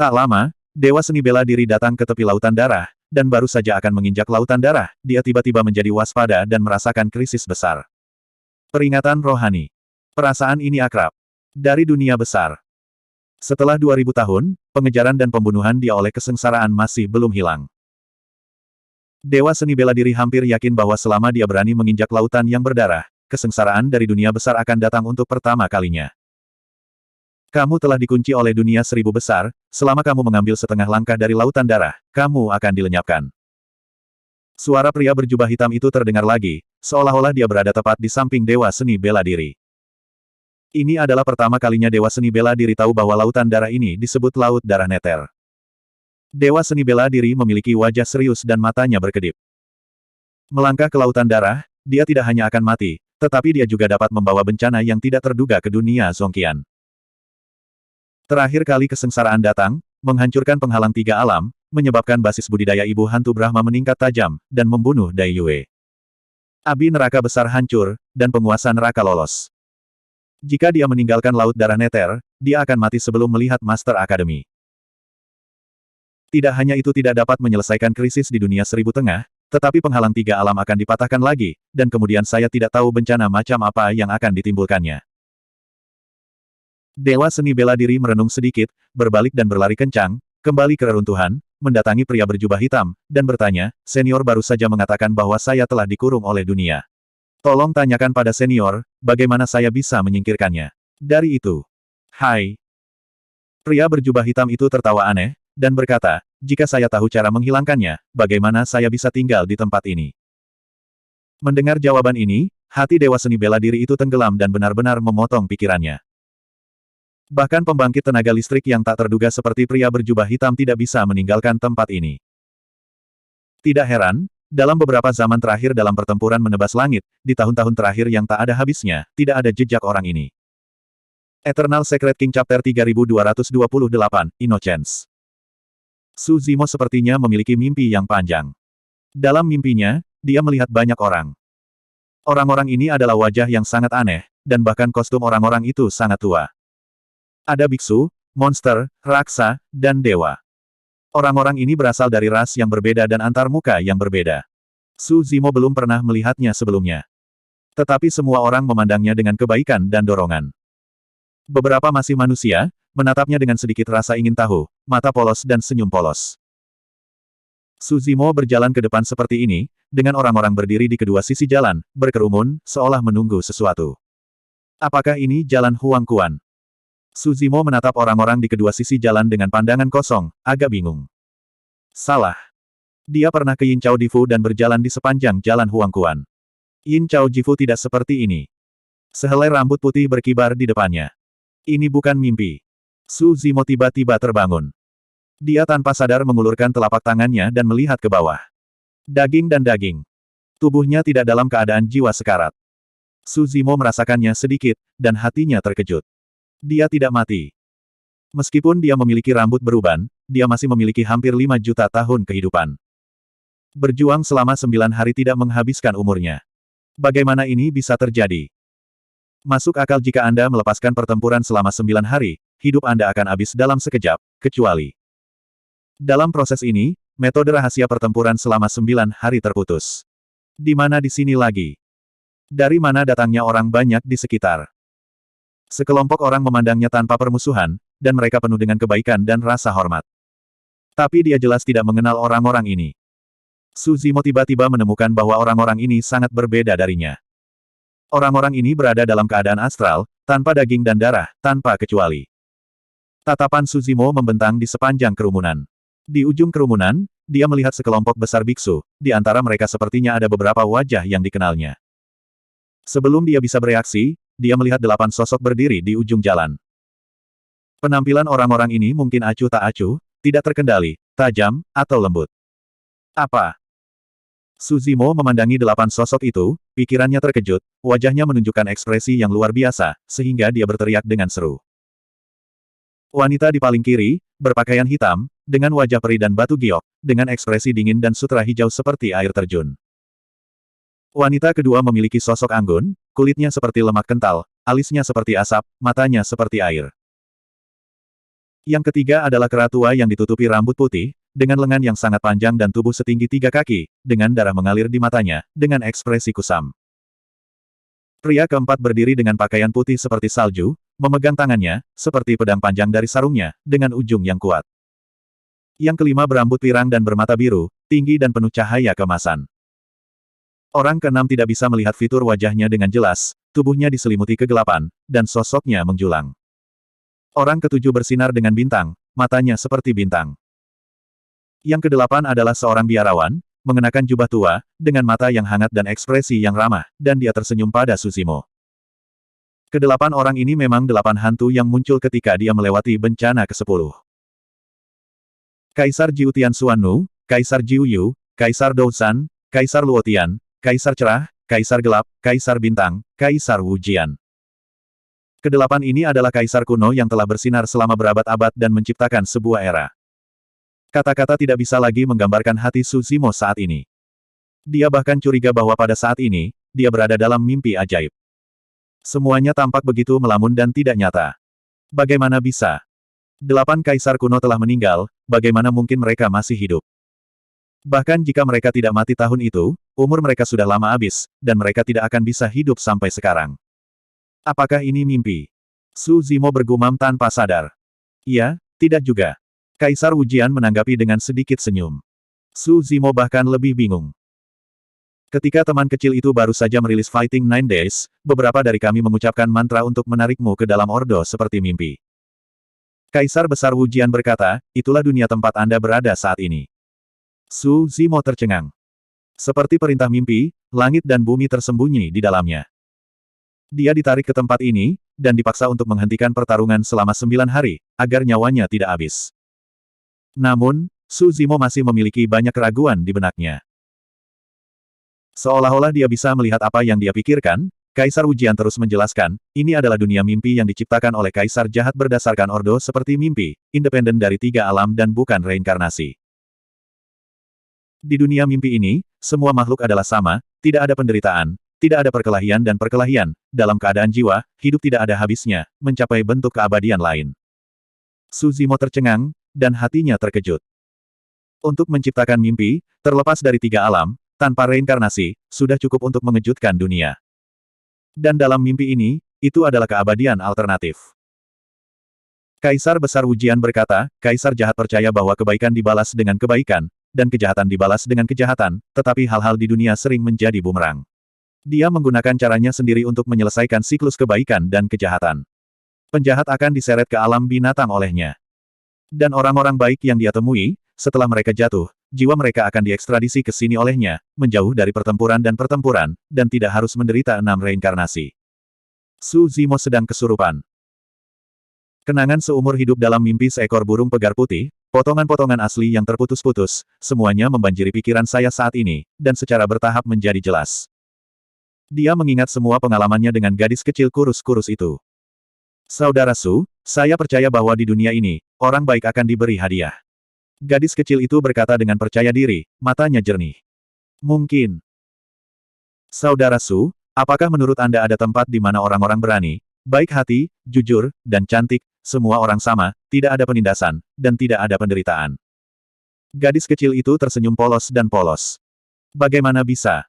Tak lama, Dewa Seni Bela Diri datang ke tepi lautan darah, dan baru saja akan menginjak lautan darah, dia tiba-tiba menjadi waspada dan merasakan krisis besar. Peringatan rohani. Perasaan ini akrab. Dari dunia besar. Setelah 2000 tahun, pengejaran dan pembunuhan dia oleh kesengsaraan masih belum hilang. Dewa Seni Bela Diri hampir yakin bahwa selama dia berani menginjak lautan yang berdarah, kesengsaraan dari dunia besar akan datang untuk pertama kalinya. Kamu telah dikunci oleh dunia seribu besar, selama kamu mengambil setengah langkah dari lautan darah, kamu akan dilenyapkan. Suara pria berjubah hitam itu terdengar lagi, seolah-olah dia berada tepat di samping Dewa Seni Bela Diri. Ini adalah pertama kalinya Dewa Seni Bela Diri tahu bahwa lautan darah ini disebut Laut Darah Neter. Dewa Seni Bela Diri memiliki wajah serius dan matanya berkedip. Melangkah ke lautan darah, dia tidak hanya akan mati, tetapi dia juga dapat membawa bencana yang tidak terduga ke dunia Zongqian. Terakhir kali kesengsaraan datang, menghancurkan penghalang tiga alam, menyebabkan basis budidaya ibu hantu Brahma meningkat tajam, dan membunuh Dai Yue. Abi neraka besar hancur, dan penguasa neraka lolos. Jika dia meninggalkan Laut Darah Neter, dia akan mati sebelum melihat Master Academy. Tidak hanya itu tidak dapat menyelesaikan krisis di dunia seribu tengah, tetapi penghalang tiga alam akan dipatahkan lagi, dan kemudian saya tidak tahu bencana macam apa yang akan ditimbulkannya. Dewa Seni Bela Diri merenung sedikit, berbalik dan berlari kencang, kembali ke reruntuhan, mendatangi pria berjubah hitam, dan bertanya, senior baru saja mengatakan bahwa saya telah dikurung oleh dunia. Tolong tanyakan pada senior, bagaimana saya bisa menyingkirkannya. Dari itu. Hai. Pria berjubah hitam itu tertawa aneh, dan berkata, jika saya tahu cara menghilangkannya, bagaimana saya bisa tinggal di tempat ini? Mendengar jawaban ini, hati Dewa Seni Bela Diri itu tenggelam dan benar-benar memotong pikirannya. Bahkan pembangkit tenaga listrik yang tak terduga seperti pria berjubah hitam tidak bisa meninggalkan tempat ini. Tidak heran, dalam beberapa zaman terakhir dalam pertempuran menebas langit, di tahun-tahun terakhir yang tak ada habisnya, tidak ada jejak orang ini. Eternal Secret King Chapter 3228, Innocence. Su Zimo sepertinya memiliki mimpi yang panjang. Dalam mimpinya, dia melihat banyak orang. Orang-orang ini adalah wajah yang sangat aneh, dan bahkan kostum orang-orang itu sangat tua. Ada biksu, monster, raksa, dan dewa. Orang-orang ini berasal dari ras yang berbeda dan antar muka yang berbeda. Su Zimo belum pernah melihatnya sebelumnya. Tetapi semua orang memandangnya dengan kebaikan dan dorongan. Beberapa masih manusia, menatapnya dengan sedikit rasa ingin tahu, mata polos dan senyum polos. Su Zimo berjalan ke depan seperti ini, dengan orang-orang berdiri di kedua sisi jalan, berkerumun, seolah menunggu sesuatu. Apakah ini jalan Huang Kuan? Su Zimo menatap orang-orang di kedua sisi jalan dengan pandangan kosong, agak bingung. Salah. Dia pernah ke Yin Chao Difu dan berjalan di sepanjang jalan Huang Kuan. Yin Chao Difu tidak seperti ini. Sehelai rambut putih berkibar di depannya. Ini bukan mimpi. Su Zimo tiba-tiba terbangun. Dia tanpa sadar mengulurkan telapak tangannya dan melihat ke bawah. Daging dan daging. Tubuhnya tidak dalam keadaan jiwa sekarat. Su Zimo merasakannya sedikit, dan hatinya terkejut. Dia tidak mati. Meskipun dia memiliki rambut beruban, dia masih memiliki hampir 5 juta tahun kehidupan. Berjuang selama 9 hari tidak menghabiskan umurnya. Bagaimana ini bisa terjadi? Masuk akal jika Anda melepaskan pertempuran selama 9 hari, hidup Anda akan habis dalam sekejap, kecuali. Dalam proses ini, metode rahasia pertempuran selama 9 hari terputus. Di mana di sini lagi? Dari mana datangnya orang banyak di sekitar? Sekelompok orang memandangnya tanpa permusuhan, dan mereka penuh dengan kebaikan dan rasa hormat. Tapi dia jelas tidak mengenal orang-orang ini. Su Zimo tiba-tiba menemukan bahwa orang-orang ini sangat berbeda darinya. Orang-orang ini berada dalam keadaan astral, tanpa daging dan darah, tanpa kecuali. Tatapan Su Zimo membentang di sepanjang kerumunan. Di ujung kerumunan, dia melihat sekelompok besar biksu, di antara mereka sepertinya ada beberapa wajah yang dikenalnya. Sebelum dia bisa bereaksi, dia melihat 8 sosok berdiri di ujung jalan. Penampilan orang-orang ini mungkin acuh tak acuh, tidak terkendali, tajam, atau lembut. Apa? Suzimo memandangi 8 sosok itu, pikirannya terkejut, wajahnya menunjukkan ekspresi yang luar biasa, sehingga dia berteriak dengan seru. Wanita di paling kiri, berpakaian hitam, dengan wajah peri dan batu giok, dengan ekspresi dingin dan sutra hijau seperti air terjun. Wanita kedua memiliki sosok anggun, kulitnya seperti lemak kental, alisnya seperti asap, matanya seperti air. Yang ketiga adalah kera tua yang ditutupi rambut putih, dengan lengan yang sangat panjang dan tubuh setinggi 3 kaki, dengan darah mengalir di matanya, dengan ekspresi kusam. Pria keempat berdiri dengan pakaian putih seperti salju, memegang tangannya, seperti pedang panjang dari sarungnya, dengan ujung yang kuat. Yang kelima berambut pirang dan bermata biru, tinggi dan penuh cahaya kemasan. Orang keenam tidak bisa melihat fitur wajahnya dengan jelas, tubuhnya diselimuti kegelapan, dan sosoknya menjulang. Orang ketujuh bersinar dengan bintang, matanya seperti bintang. Yang kedelapan adalah seorang biarawan, mengenakan jubah tua, dengan mata yang hangat dan ekspresi yang ramah, dan dia tersenyum pada Suzimo. Kedelapan orang ini memang 8 hantu yang muncul ketika dia melewati bencana ke-10. Kaisar Jiu Tianxuan, Kaisar Jiu Yu, Kaisar Dousan, Kaisar Luotian, Kaisar Cerah, Kaisar Gelap, Kaisar Bintang, Kaisar Wujian. Kedelapan ini adalah kaisar kuno yang telah bersinar selama berabad-abad dan menciptakan sebuah era. Kata-kata tidak bisa lagi menggambarkan hati Suzimo saat ini. Dia bahkan curiga bahwa pada saat ini, dia berada dalam mimpi ajaib. Semuanya tampak begitu melamun dan tidak nyata. Bagaimana bisa? 8 kaisar kuno telah meninggal, bagaimana mungkin mereka masih hidup? Bahkan jika mereka tidak mati tahun itu, umur mereka sudah lama habis, dan mereka tidak akan bisa hidup sampai sekarang. Apakah ini mimpi? Suzimo bergumam tanpa sadar. Iya, tidak juga. Kaisar Wujian menanggapi dengan sedikit senyum. Suzimo bahkan lebih bingung. Ketika teman kecil itu baru saja merilis Fighting Nine Days, beberapa dari kami mengucapkan mantra untuk menarikmu ke dalam ordo seperti mimpi. Kaisar Besar Wujian berkata, itulah dunia tempat Anda berada saat ini. Suzimo tercengang. Seperti perintah mimpi, langit dan bumi tersembunyi di dalamnya. Dia ditarik ke tempat ini, dan dipaksa untuk menghentikan pertarungan selama 9 hari, agar nyawanya tidak habis. Namun, Suzimo masih memiliki banyak keraguan di benaknya. Seolah-olah dia bisa melihat apa yang dia pikirkan, Kaisar Wujian terus menjelaskan, ini adalah dunia mimpi yang diciptakan oleh Kaisar jahat berdasarkan ordo seperti mimpi, independen dari 3 alam dan bukan reinkarnasi. Di dunia mimpi ini, semua makhluk adalah sama, tidak ada penderitaan, tidak ada perkelahian dan perkelahian, dalam keadaan jiwa, hidup tidak ada habisnya, mencapai bentuk keabadian lain. Suzimo tercengang, dan hatinya terkejut. Untuk menciptakan mimpi, terlepas dari 3 alam, tanpa reinkarnasi, sudah cukup untuk mengejutkan dunia. Dan dalam mimpi ini, itu adalah keabadian alternatif. Kaisar Besar Wujian berkata, Kaisar jahat percaya bahwa kebaikan dibalas dengan kebaikan, dan kejahatan dibalas dengan kejahatan, tetapi hal-hal di dunia sering menjadi bumerang. Dia menggunakan caranya sendiri untuk menyelesaikan siklus kebaikan dan kejahatan. Penjahat akan diseret ke alam binatang olehnya. Dan orang-orang baik yang dia temui, setelah mereka jatuh, jiwa mereka akan diekstradisi ke sini olehnya, menjauh dari pertempuran, dan tidak harus menderita 6 reinkarnasi. Suzimo sedang kesurupan. Kenangan seumur hidup dalam mimpi seekor burung pegar putih, potongan-potongan asli yang terputus-putus, semuanya membanjiri pikiran saya saat ini, dan secara bertahap menjadi jelas. Dia mengingat semua pengalamannya dengan gadis kecil kurus-kurus itu. Saudara Su, saya percaya bahwa di dunia ini, orang baik akan diberi hadiah. Gadis kecil itu berkata dengan percaya diri, matanya jernih. Mungkin. Saudara Su, apakah menurut Anda ada tempat di mana orang-orang berani, baik hati, jujur, dan cantik, semua orang sama, tidak ada penindasan, dan tidak ada penderitaan? Gadis kecil itu tersenyum polos dan polos. Bagaimana bisa?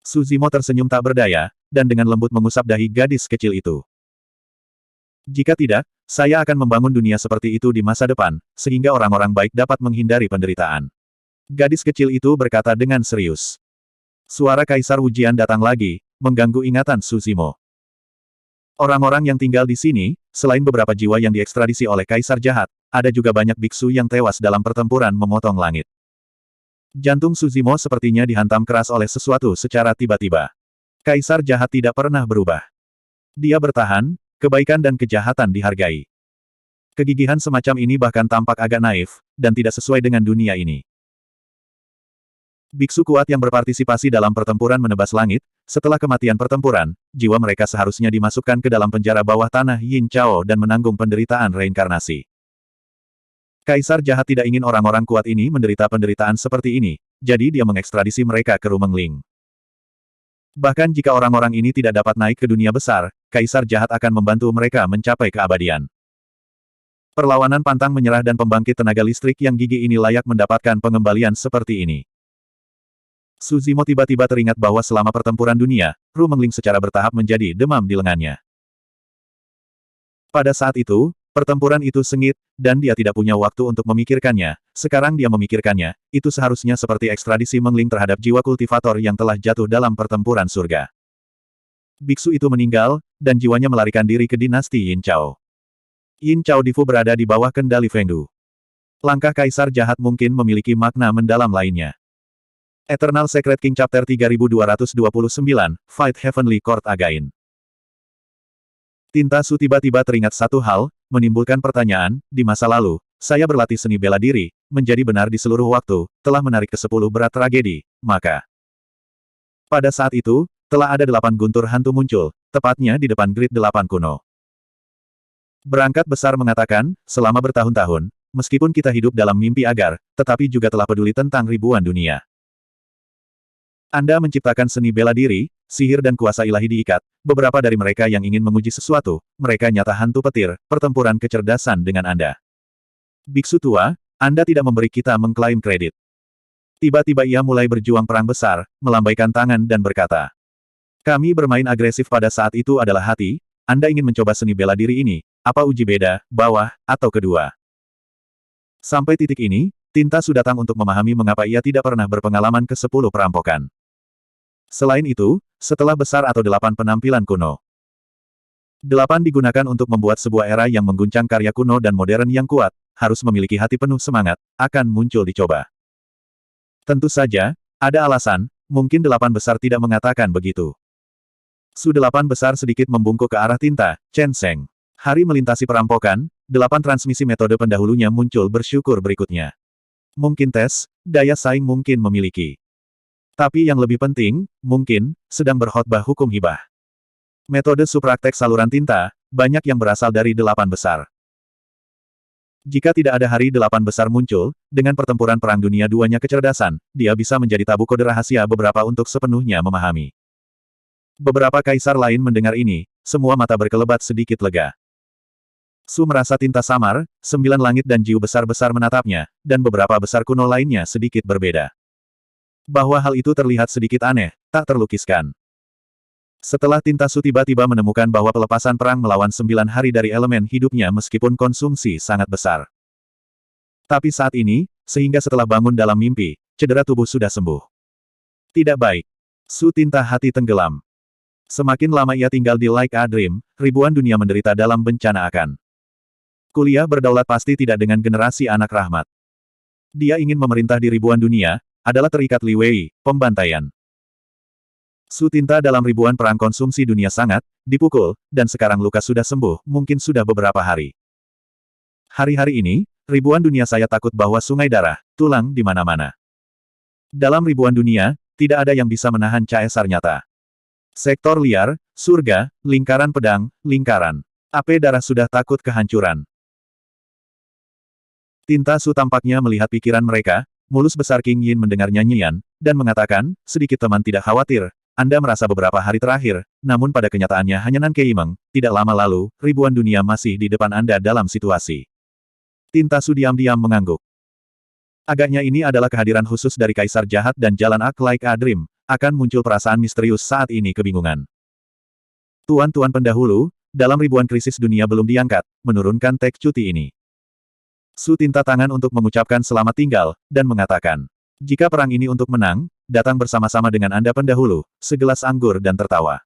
Suzimo tersenyum tak berdaya, dan dengan lembut mengusap dahi gadis kecil itu. Jika tidak, saya akan membangun dunia seperti itu di masa depan, sehingga orang-orang baik dapat menghindari penderitaan. Gadis kecil itu berkata dengan serius. Suara Kaisar Wujian datang lagi, mengganggu ingatan Suzimo. Orang-orang yang tinggal di sini, selain beberapa jiwa yang diekstradisi oleh Kaisar jahat, ada juga banyak biksu yang tewas dalam pertempuran memotong langit. Jantung Suzimo sepertinya dihantam keras oleh sesuatu secara tiba-tiba. Kaisar jahat tidak pernah berubah. Dia bertahan, kebaikan dan kejahatan dihargai. Kegigihan semacam ini bahkan tampak agak naif, dan tidak sesuai dengan dunia ini. Biksu kuat yang berpartisipasi dalam pertempuran menebas langit, setelah kematian pertempuran, jiwa mereka seharusnya dimasukkan ke dalam penjara bawah tanah Yin Chao dan menanggung penderitaan reinkarnasi. Kaisar jahat tidak ingin orang-orang kuat ini menderita penderitaan seperti ini, jadi dia mengekstradisi mereka ke Rumengling. Bahkan jika orang-orang ini tidak dapat naik ke dunia besar, Kaisar jahat akan membantu mereka mencapai keabadian. Perlawanan pantang menyerah dan pembangkit tenaga listrik yang gigih ini layak mendapatkan pengembalian seperti ini. Su Zimo tiba-tiba teringat bahwa selama pertempuran dunia, Rumengling secara bertahap menjadi demam di lengannya. Pada saat itu, pertempuran itu sengit, dan dia tidak punya waktu untuk memikirkannya. Sekarang dia memikirkannya, itu seharusnya seperti ekstradisi Mengling terhadap jiwa kultivator yang telah jatuh dalam pertempuran surga. Biksu itu meninggal, dan jiwanya melarikan diri ke dinasti Yin Chao. Yin Chao Difu berada di bawah kendali Fengdu. Langkah Kaisar jahat mungkin memiliki makna mendalam lainnya. Eternal Secret King Chapter 3229, Fight Heavenly Court Again. Tinta Su tiba-tiba teringat satu hal, menimbulkan pertanyaan, di masa lalu, saya berlatih seni bela diri, menjadi benar di seluruh waktu, telah menarik ke 10 berat tragedi, maka. Pada saat itu, telah ada 8 guntur hantu muncul, tepatnya di depan grid 8 kuno. Berangkat besar mengatakan, selama bertahun-tahun, meskipun kita hidup dalam mimpi agar, tetapi juga telah peduli tentang ribuan dunia. Anda menciptakan seni bela diri, sihir dan kuasa ilahi diikat, beberapa dari mereka yang ingin menguji sesuatu, mereka nyata hantu petir, pertempuran kecerdasan dengan Anda. Biksu tua, Anda tidak memberi kita mengklaim kredit. Tiba-tiba ia mulai berjuang perang besar, melambaikan tangan dan berkata. Kami bermain agresif pada saat itu adalah hati, Anda ingin mencoba seni bela diri ini, apa uji beda, bawah, atau kedua. Sampai titik ini, Tinta Su datang untuk memahami mengapa ia tidak pernah berpengalaman ke 10 perampokan. Selain itu, setelah besar atau 8 penampilan kuno. 8 digunakan untuk membuat sebuah era yang mengguncang karya kuno dan modern yang kuat, harus memiliki hati penuh semangat, akan muncul dicoba. Tentu saja, ada alasan, mungkin 8 besar tidak mengatakan begitu. Su 8 besar sedikit membungkuk ke arah Tinta, Chen Sheng. Hari melintasi perampokan, 8 transmisi metode pendahulunya muncul bersyukur berikutnya. Mungkin tes, daya saing mungkin memiliki. Tapi yang lebih penting, mungkin, sedang berkhotbah hukum hibah. Metode supraktek saluran tinta, banyak yang berasal dari 8 besar. Jika tidak ada hari 8 besar muncul, dengan pertempuran Perang Dunia II-nya kecerdasan, dia bisa menjadi tabu kode rahasia beberapa untuk sepenuhnya memahami. Beberapa kaisar lain mendengar ini, semua mata berkelebat sedikit lega. Su merasa tinta samar, 9 langit dan Jiu besar-besar menatapnya, dan beberapa besar kuno lainnya sedikit berbeda. Bahwa hal itu terlihat sedikit aneh, tak terlukiskan. Setelah Tinta Su tiba-tiba menemukan bahwa pelepasan perang melawan 9 hari dari elemen hidupnya meskipun konsumsi sangat besar. Tapi saat ini, sehingga setelah bangun dalam mimpi, cedera tubuh sudah sembuh. Tidak baik. Su Tinta hati tenggelam. Semakin lama ia tinggal di Like a Dream, ribuan dunia menderita dalam bencana akan. Kuliah berdaulat pasti tidak dengan generasi anak rahmat. Dia ingin memerintah di ribuan dunia, adalah terikat Li Wei, pembantaian. Su Tinta dalam ribuan perang konsumsi dunia sangat, dipukul, dan sekarang luka sudah sembuh, mungkin sudah beberapa hari. Hari-hari ini, ribuan dunia saya takut bahwa sungai darah, tulang di mana-mana. Dalam ribuan dunia, tidak ada yang bisa menahan caesar nyata. Sektor liar, surga, lingkaran pedang, lingkaran. Ape darah sudah takut kehancuran. Tinta Su tampaknya melihat pikiran mereka, mulus besar King Yin mendengar nyanyian, dan mengatakan, sedikit teman tidak khawatir, Anda merasa beberapa hari terakhir, namun pada kenyataannya hanya Nan Keimeng, tidak lama lalu, ribuan dunia masih di depan Anda dalam situasi. Tinta Su diam-diam mengangguk. Agaknya ini adalah kehadiran khusus dari Kaisar Jahat dan Jalan Ak Like a Dream, akan muncul perasaan misterius saat ini kebingungan. Tuan-tuan pendahulu, dalam ribuan krisis dunia belum diangkat, menurunkan tek cuti ini. Su Tinta tangan untuk mengucapkan selamat tinggal, dan mengatakan, jika perang ini untuk menang, datang bersama-sama dengan Anda pendahulu, segelas anggur dan tertawa.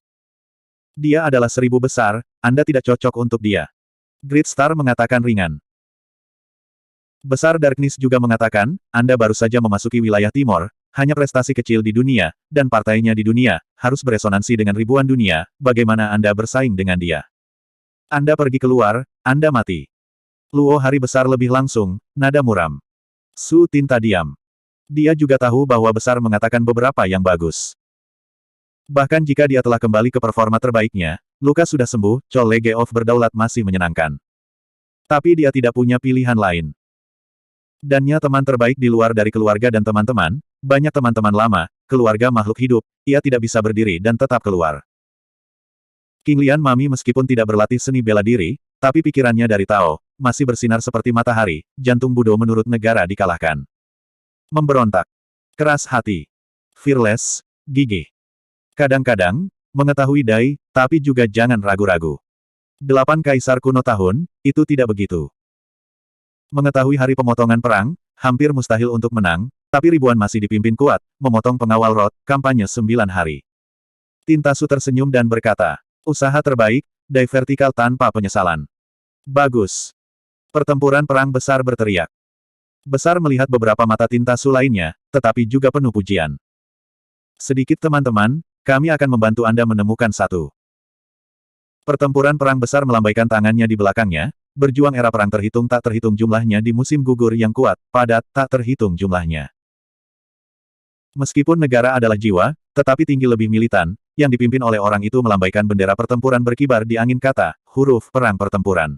Dia adalah 1000 besar, Anda tidak cocok untuk dia. Great Star mengatakan ringan. Besar Darkness juga mengatakan, Anda baru saja memasuki wilayah timur, hanya prestasi kecil di dunia, dan partainya di dunia, harus beresonansi dengan ribuan dunia, bagaimana Anda bersaing dengan dia? Anda pergi keluar, Anda mati. Luo hari besar lebih langsung, nada muram. Su Tinta diam. Dia juga tahu bahwa besar mengatakan beberapa yang bagus. Bahkan jika dia telah kembali ke performa terbaiknya, luka sudah sembuh, Colege of Berdaulat masih menyenangkan. Tapi dia tidak punya pilihan lain. Dannya teman terbaik di luar dari keluarga dan teman-teman, banyak teman-teman lama, keluarga makhluk hidup, ia tidak bisa berdiri dan tetap keluar. King Lian Mami meskipun tidak berlatih seni bela diri, tapi pikirannya dari Tao, masih bersinar seperti matahari, jantung Budo menurut negara dikalahkan. Memberontak. Keras hati. Fearless, gigih. Kadang-kadang, mengetahui Dai, tapi juga jangan ragu-ragu. 8 kaisar kuno tahun, itu tidak begitu. Mengetahui hari pemotongan perang, hampir mustahil untuk menang, tapi ribuan masih dipimpin kuat, memotong pengawal Rot, kampanye 9 hari. Tintasu tersenyum dan berkata, usaha terbaik, Dai vertikal tanpa penyesalan. Bagus. Pertempuran perang besar berteriak. Besar melihat beberapa mata Tintasu lainnya, tetapi juga penuh pujian. Sedikit teman-teman, kami akan membantu Anda menemukan satu. Pertempuran perang besar melambaikan tangannya di belakangnya, berjuang era perang terhitung tak terhitung jumlahnya di musim gugur yang kuat, padat, tak terhitung jumlahnya. Meskipun negara adalah jiwa, tetapi tinggi lebih militan, yang dipimpin oleh orang itu melambaikan bendera pertempuran berkibar di angin kata, huruf perang pertempuran.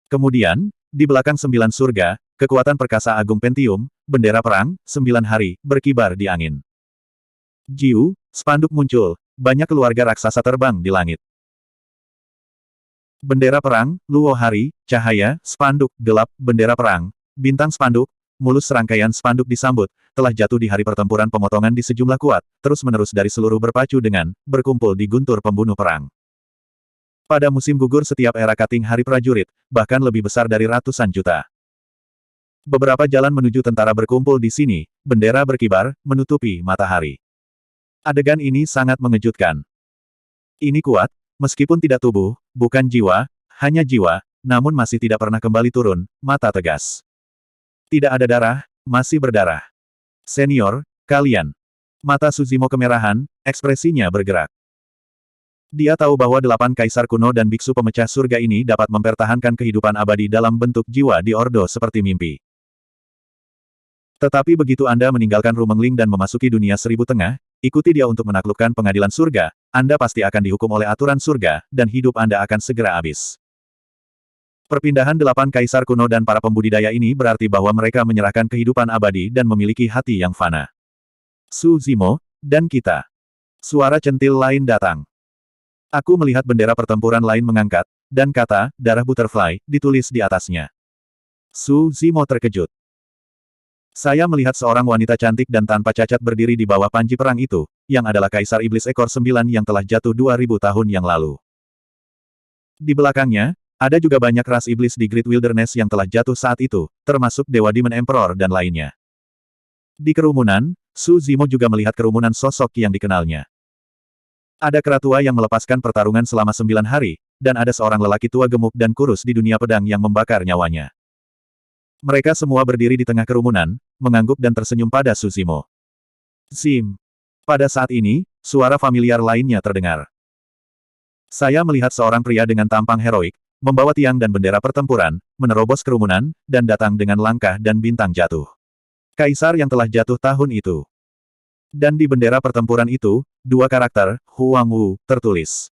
Kemudian, di belakang 9 surga, kekuatan perkasa agung Pentium, bendera perang, 9 hari, berkibar di angin. Jiu, spanduk muncul, banyak keluarga raksasa terbang di langit. Bendera perang, luo hari, cahaya, spanduk, gelap, bendera perang, bintang spanduk, mulus serangkaian spanduk disambut, telah jatuh di hari pertempuran pemotongan di sejumlah kuat, terus-menerus dari seluruh berpacu dengan, berkumpul di guntur pembunuh perang. Pada musim gugur setiap era kating hari prajurit, bahkan lebih besar dari ratusan juta. Beberapa jalan menuju tentara berkumpul di sini, bendera berkibar, menutupi matahari. Adegan ini sangat mengejutkan. Ini kuat, meskipun tidak tubuh, bukan jiwa, hanya jiwa, namun masih tidak pernah kembali turun, mata tegas. Tidak ada darah, masih berdarah. Senior, kalian. Mata Suzimo kemerahan, ekspresinya bergerak. Dia tahu bahwa 8 kaisar kuno dan biksu pemecah surga ini dapat mempertahankan kehidupan abadi dalam bentuk jiwa di Ordo seperti mimpi. Tetapi begitu Anda meninggalkan Rumengling dan memasuki dunia Seribu Tengah, ikuti dia untuk menaklukkan pengadilan surga, Anda pasti akan dihukum oleh aturan surga, dan hidup Anda akan segera habis. Perpindahan 8 kaisar kuno dan para pembudidaya ini berarti bahwa mereka menyerahkan kehidupan abadi dan memiliki hati yang fana. Su Zimo, dan kita. Suara centil lain datang. Aku melihat bendera pertempuran lain mengangkat, dan kata, darah butterfly, ditulis di atasnya. Su Zimo terkejut. Saya melihat seorang wanita cantik dan tanpa cacat berdiri di bawah panji perang itu, yang adalah Kaisar Iblis Ekor 9 yang telah jatuh 2000 tahun yang lalu. Di belakangnya, ada juga banyak ras iblis di Great Wilderness yang telah jatuh saat itu, termasuk Dewa Demon Emperor dan lainnya. Di kerumunan, Su Zimo juga melihat kerumunan sosok yang dikenalnya. Ada kera tua yang melepaskan pertarungan selama 9 hari, dan ada seorang lelaki tua gemuk dan kurus di dunia pedang yang membakar nyawanya. Mereka semua berdiri di tengah kerumunan, mengangguk dan tersenyum pada Su Zimo. Zim. Pada saat ini, suara familiar lainnya terdengar. Saya melihat seorang pria dengan tampang heroik, membawa tiang dan bendera pertempuran, menerobos kerumunan, dan datang dengan langkah dan bintang jatuh. Kaisar yang telah jatuh tahun itu. Dan di bendera pertempuran itu, 2 karakter, Huang Wu, tertulis.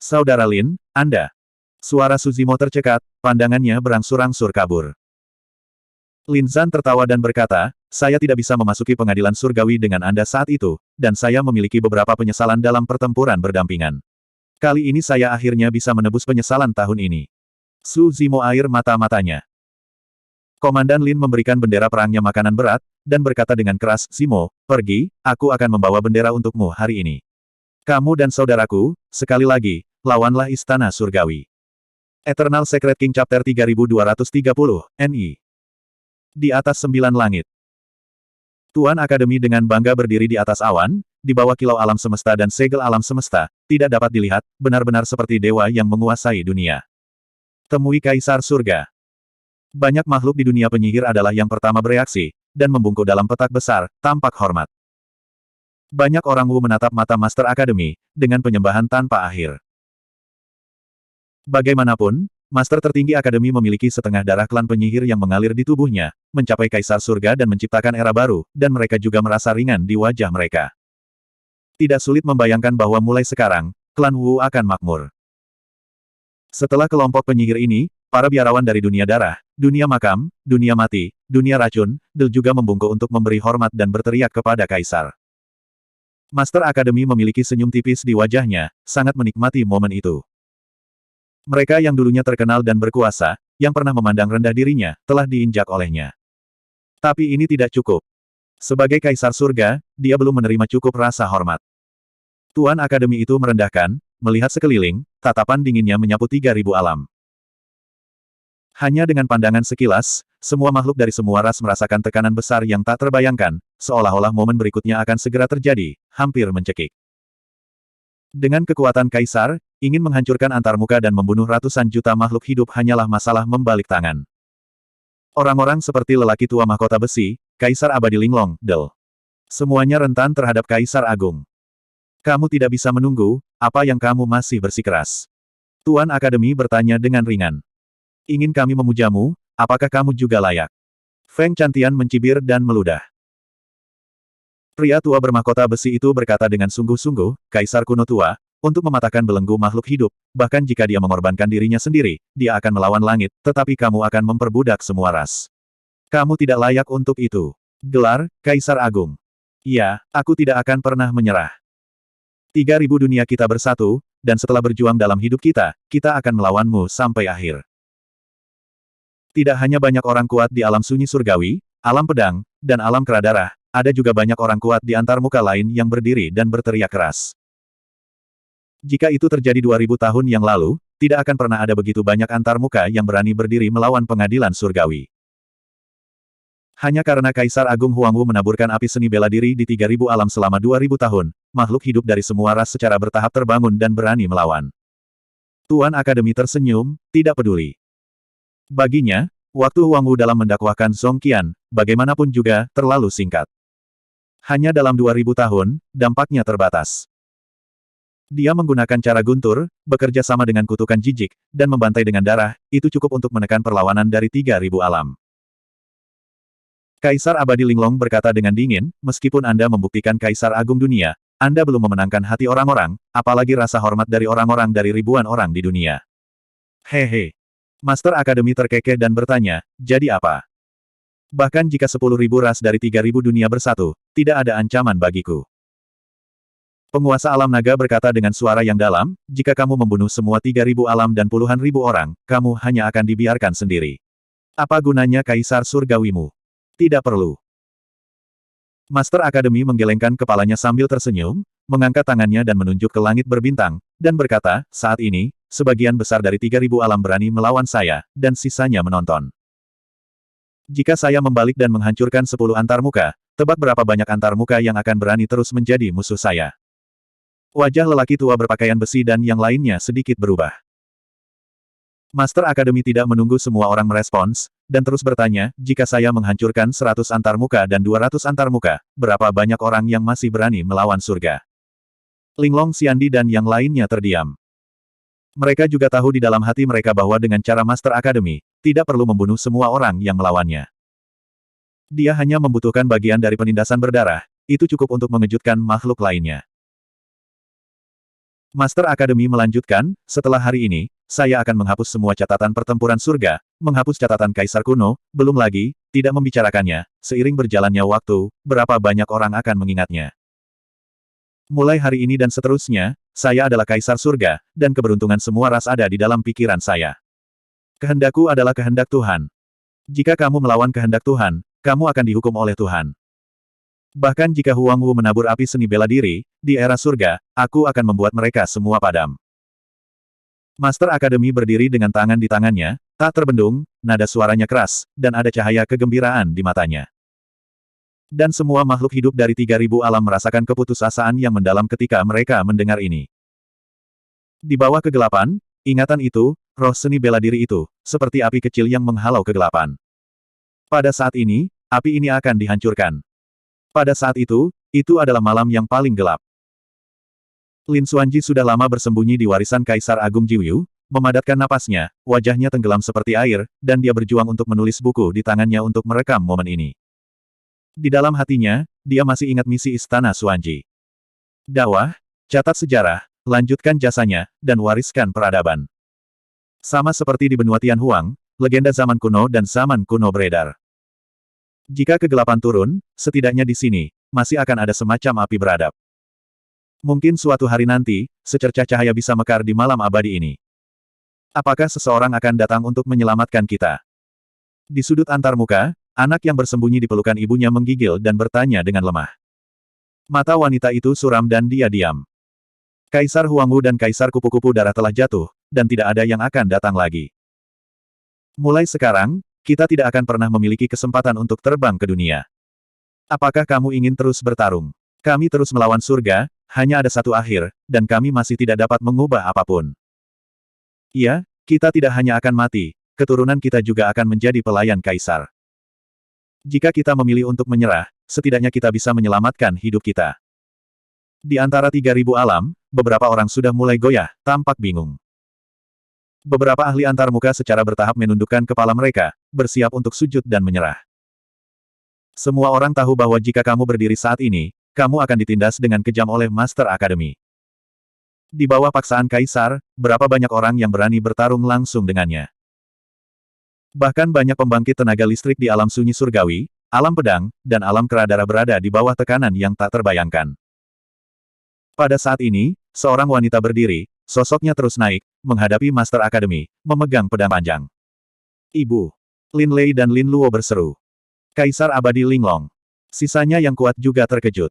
Saudara Lin, Anda. Suara Su Zimo tercekat, pandangannya berangsur-angsur kabur. Lin Zan tertawa dan berkata, saya tidak bisa memasuki pengadilan surgawi dengan Anda saat itu, dan saya memiliki beberapa penyesalan dalam pertempuran berdampingan. Kali ini saya akhirnya bisa menebus penyesalan tahun ini. Su Zimo air mata-matanya. Komandan Lin memberikan bendera perangnya makanan berat, dan berkata dengan keras, Zimo, pergi, aku akan membawa bendera untukmu hari ini. Kamu dan saudaraku, sekali lagi, lawanlah Istana Surgawi. Eternal Secret King Chapter 3230, NI. Di atas 9 langit. Tuan Akademi dengan bangga berdiri di atas awan, di bawah kilau alam semesta dan segel alam semesta, tidak dapat dilihat, benar-benar seperti dewa yang menguasai dunia. Temui Kaisar Surga. Banyak makhluk di dunia penyihir adalah yang pertama bereaksi, dan membungkuk dalam petak besar, tampak hormat. Banyak orang Wu menatap mata Master Akademi, dengan penyembahan tanpa akhir. Bagaimanapun, Master tertinggi Akademi memiliki setengah darah klan penyihir yang mengalir di tubuhnya, mencapai Kaisar Surga dan menciptakan era baru, dan mereka juga merasa ringan di wajah mereka. Tidak sulit membayangkan bahwa mulai sekarang, klan Wu akan makmur. Setelah kelompok penyihir ini, para biarawan dari dunia darah, dunia makam, dunia mati, dunia racun, juga membungkuk untuk memberi hormat dan berteriak kepada Kaisar. Master Akademi memiliki senyum tipis di wajahnya, sangat menikmati momen itu. Mereka yang dulunya terkenal dan berkuasa, yang pernah memandang rendah dirinya, telah diinjak olehnya. Tapi ini tidak cukup. Sebagai Kaisar Surga, dia belum menerima cukup rasa hormat. Tuan Akademi itu merendahkan, melihat sekeliling, tatapan dinginnya menyapu 3.000 alam. Hanya dengan pandangan sekilas, semua makhluk dari semua ras merasakan tekanan besar yang tak terbayangkan, seolah-olah momen berikutnya akan segera terjadi, hampir mencekik. Dengan kekuatan Kaisar, ingin menghancurkan antarmuka dan membunuh ratusan juta makhluk hidup hanyalah masalah membalik tangan. Orang-orang seperti lelaki tua mahkota besi, Kaisar Abadi Linglong, Del. Semuanya rentan terhadap Kaisar Agung. Kamu tidak bisa menunggu, apa yang kamu masih bersikeras? Tuan Akademi bertanya dengan ringan. Ingin kami memujamu, apakah kamu juga layak? Feng Chantian mencibir dan meludah. Pria tua bermahkota besi itu berkata dengan sungguh-sungguh, Kaisar kuno tua, untuk mematahkan belenggu makhluk hidup, bahkan jika dia mengorbankan dirinya sendiri, dia akan melawan langit, tetapi kamu akan memperbudak semua ras. Kamu tidak layak untuk itu. Gelar, Kaisar Agung. Iya, aku tidak akan pernah menyerah. 3.000 dunia kita bersatu, dan setelah berjuang dalam hidup kita, kita akan melawanmu sampai akhir. Tidak hanya banyak orang kuat di alam sunyi surgawi, alam pedang, dan alam kera darah, ada juga banyak orang kuat di antarmuka lain yang berdiri dan berteriak keras. Jika itu terjadi 2000 tahun yang lalu, tidak akan pernah ada begitu banyak antarmuka yang berani berdiri melawan pengadilan surgawi. Hanya karena Kaisar Agung Huangwu menaburkan api seni bela diri di 3000 alam selama 2000 tahun, makhluk hidup dari semua ras secara bertahap terbangun dan berani melawan. Tuan Akademi tersenyum, tidak peduli. Baginya, waktu Huangwu dalam mendakwahkan Song Qian, bagaimanapun juga, terlalu singkat. Hanya dalam 2000 tahun, dampaknya terbatas. Dia menggunakan cara guntur, bekerja sama dengan kutukan jijik, dan membantai dengan darah, itu cukup untuk menekan perlawanan dari 3000 alam. Kaisar Abadi Linglong berkata dengan dingin, meskipun Anda membuktikan Kaisar Agung Dunia, Anda belum memenangkan hati orang-orang, apalagi rasa hormat dari orang-orang dari ribuan orang di dunia. Hehe. Master Akademi terkekeh dan bertanya, jadi apa? Bahkan jika 10.000 ras dari 3.000 dunia bersatu, tidak ada ancaman bagiku. Penguasa alam naga berkata dengan suara yang dalam, jika kamu membunuh semua 3.000 alam dan puluhan ribu orang, kamu hanya akan dibiarkan sendiri. Apa gunanya Kaisar Surgawimu? Tidak perlu. Master Akademi menggelengkan kepalanya sambil tersenyum, mengangkat tangannya dan menunjuk ke langit berbintang, dan berkata, saat ini, sebagian besar dari 3.000 alam berani melawan saya, dan sisanya menonton. Jika saya membalik dan menghancurkan 10 antarmuka, tebak berapa banyak antarmuka yang akan berani terus menjadi musuh saya. Wajah lelaki tua berpakaian besi dan yang lainnya sedikit berubah. Master Akademi tidak menunggu semua orang merespons, dan terus bertanya, jika saya menghancurkan 100 antarmuka dan 200 antarmuka, berapa banyak orang yang masih berani melawan surga? Linglong Xiandi dan yang lainnya terdiam. Mereka juga tahu di dalam hati mereka bahwa dengan cara Master Akademi, tidak perlu membunuh semua orang yang melawannya. Dia hanya membutuhkan bagian dari penindasan berdarah, itu cukup untuk mengejutkan makhluk lainnya. Master Akademi melanjutkan, setelah hari ini, saya akan menghapus semua catatan pertempuran surga, menghapus catatan Kaisar kuno, belum lagi, tidak membicarakannya, seiring berjalannya waktu, berapa banyak orang akan mengingatnya. Mulai hari ini dan seterusnya, saya adalah Kaisar Surga, dan keberuntungan semua ras ada di dalam pikiran saya. Kehendakku adalah kehendak Tuhan. Jika kamu melawan kehendak Tuhan, kamu akan dihukum oleh Tuhan. Bahkan jika Huangwu menabur api seni bela diri, di era surga, aku akan membuat mereka semua padam. Master Akademi berdiri dengan tangan di tangannya, tak terbendung, nada suaranya keras, dan ada cahaya kegembiraan di matanya. Dan semua makhluk hidup dari 3.000 alam merasakan keputusasaan yang mendalam ketika mereka mendengar ini. Di bawah kegelapan, ingatan itu, roh seni bela diri itu, seperti api kecil yang menghalau kegelapan. Pada saat ini, api ini akan dihancurkan. Pada saat itu adalah malam yang paling gelap. Lin Xuanji sudah lama bersembunyi di warisan Kaisar Agung Jiwyu, memadatkan napasnya, wajahnya tenggelam seperti air, dan dia berjuang untuk menulis buku di tangannya untuk merekam momen ini. Di dalam hatinya, dia masih ingat misi Istana Xuanji. Dakwah, catat sejarah, lanjutkan jasanya, dan wariskan peradaban. Sama seperti di benua Tianhuang, legenda zaman kuno dan zaman kuno beredar. Jika kegelapan turun, setidaknya di sini, masih akan ada semacam api beradab. Mungkin suatu hari nanti, secercah cahaya bisa mekar di malam abadi ini. Apakah seseorang akan datang untuk menyelamatkan kita? Di sudut antarmuka, anak yang bersembunyi di pelukan ibunya menggigil dan bertanya dengan lemah. Mata wanita itu suram dan dia diam. Kaisar Huangwu dan Kaisar Kupu-Kupu Darah telah jatuh, dan tidak ada yang akan datang lagi. Mulai sekarang, kita tidak akan pernah memiliki kesempatan untuk terbang ke dunia. Apakah kamu ingin terus bertarung? Kami terus melawan surga, hanya ada satu akhir, dan kami masih tidak dapat mengubah apapun. Iya, kita tidak hanya akan mati, keturunan kita juga akan menjadi pelayan kaisar. Jika kita memilih untuk menyerah, setidaknya kita bisa menyelamatkan hidup kita. Di antara 3.000 alam, beberapa orang sudah mulai goyah, tampak bingung. Beberapa ahli antarmuka secara bertahap menundukkan kepala mereka, bersiap untuk sujud dan menyerah. Semua orang tahu bahwa jika kamu berdiri saat ini, kamu akan ditindas dengan kejam oleh Master Academy. Di bawah paksaan kaisar, berapa banyak orang yang berani bertarung langsung dengannya. Bahkan banyak pembangkit tenaga listrik di alam sunyi surgawi, alam pedang, dan alam kera darah berada di bawah tekanan yang tak terbayangkan. Pada saat ini, seorang wanita berdiri, sosoknya terus naik, menghadapi Master Academy, memegang pedang panjang. Ibu. Lin Lei dan Lin Luo berseru. Kaisar Abadi Linglong. Sisanya yang kuat juga terkejut.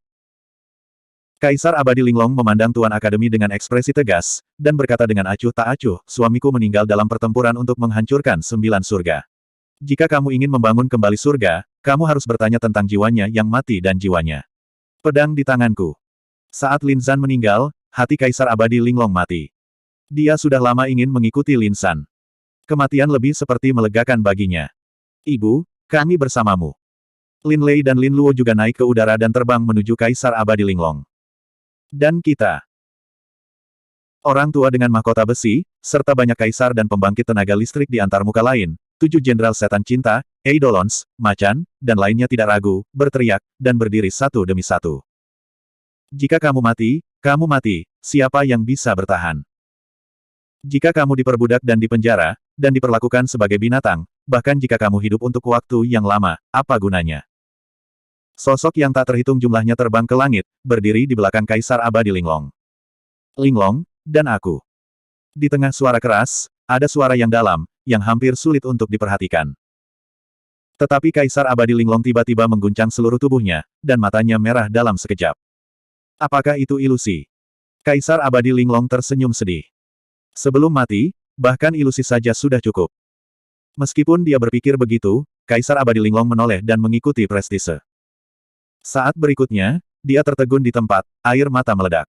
Kaisar Abadi Linglong memandang Tuan Akademi dengan ekspresi tegas, dan berkata dengan acuh tak acuh, suamiku meninggal dalam pertempuran untuk menghancurkan 9 surga. Jika kamu ingin membangun kembali surga, kamu harus bertanya tentang jiwanya yang mati dan jiwanya. Pedang di tanganku. Saat Lin Zan meninggal, hati Kaisar Abadi Linglong mati. Dia sudah lama ingin mengikuti Lin San. Kematian lebih seperti melegakan baginya. Ibu, kami bersamamu. Lin Lei dan Lin Luo juga naik ke udara dan terbang menuju Kaisar Abadi Linglong. Dan kita. Orang tua dengan mahkota besi, serta banyak kaisar dan pembangkit tenaga listrik di antarmuka lain, 7 jenderal setan cinta, Eidolons, Macan, dan lainnya tidak ragu, berteriak, dan berdiri satu demi satu. Jika kamu mati, siapa yang bisa bertahan? Jika kamu diperbudak dan dipenjara, dan diperlakukan sebagai binatang, bahkan jika kamu hidup untuk waktu yang lama, apa gunanya? Sosok yang tak terhitung jumlahnya terbang ke langit, berdiri di belakang Kaisar Abadi Linglong. Linglong, dan aku. Di tengah suara keras, ada suara yang dalam, yang hampir sulit untuk diperhatikan. Tetapi Kaisar Abadi Linglong tiba-tiba mengguncang seluruh tubuhnya, dan matanya merah dalam sekejap. Apakah itu ilusi? Kaisar Abadi Linglong tersenyum sedih. Sebelum mati, bahkan ilusi saja sudah cukup. Meskipun dia berpikir begitu, Kaisar Abadi Linglong menoleh dan mengikuti prestise. Saat berikutnya, dia tertegun di tempat, air mata meledak.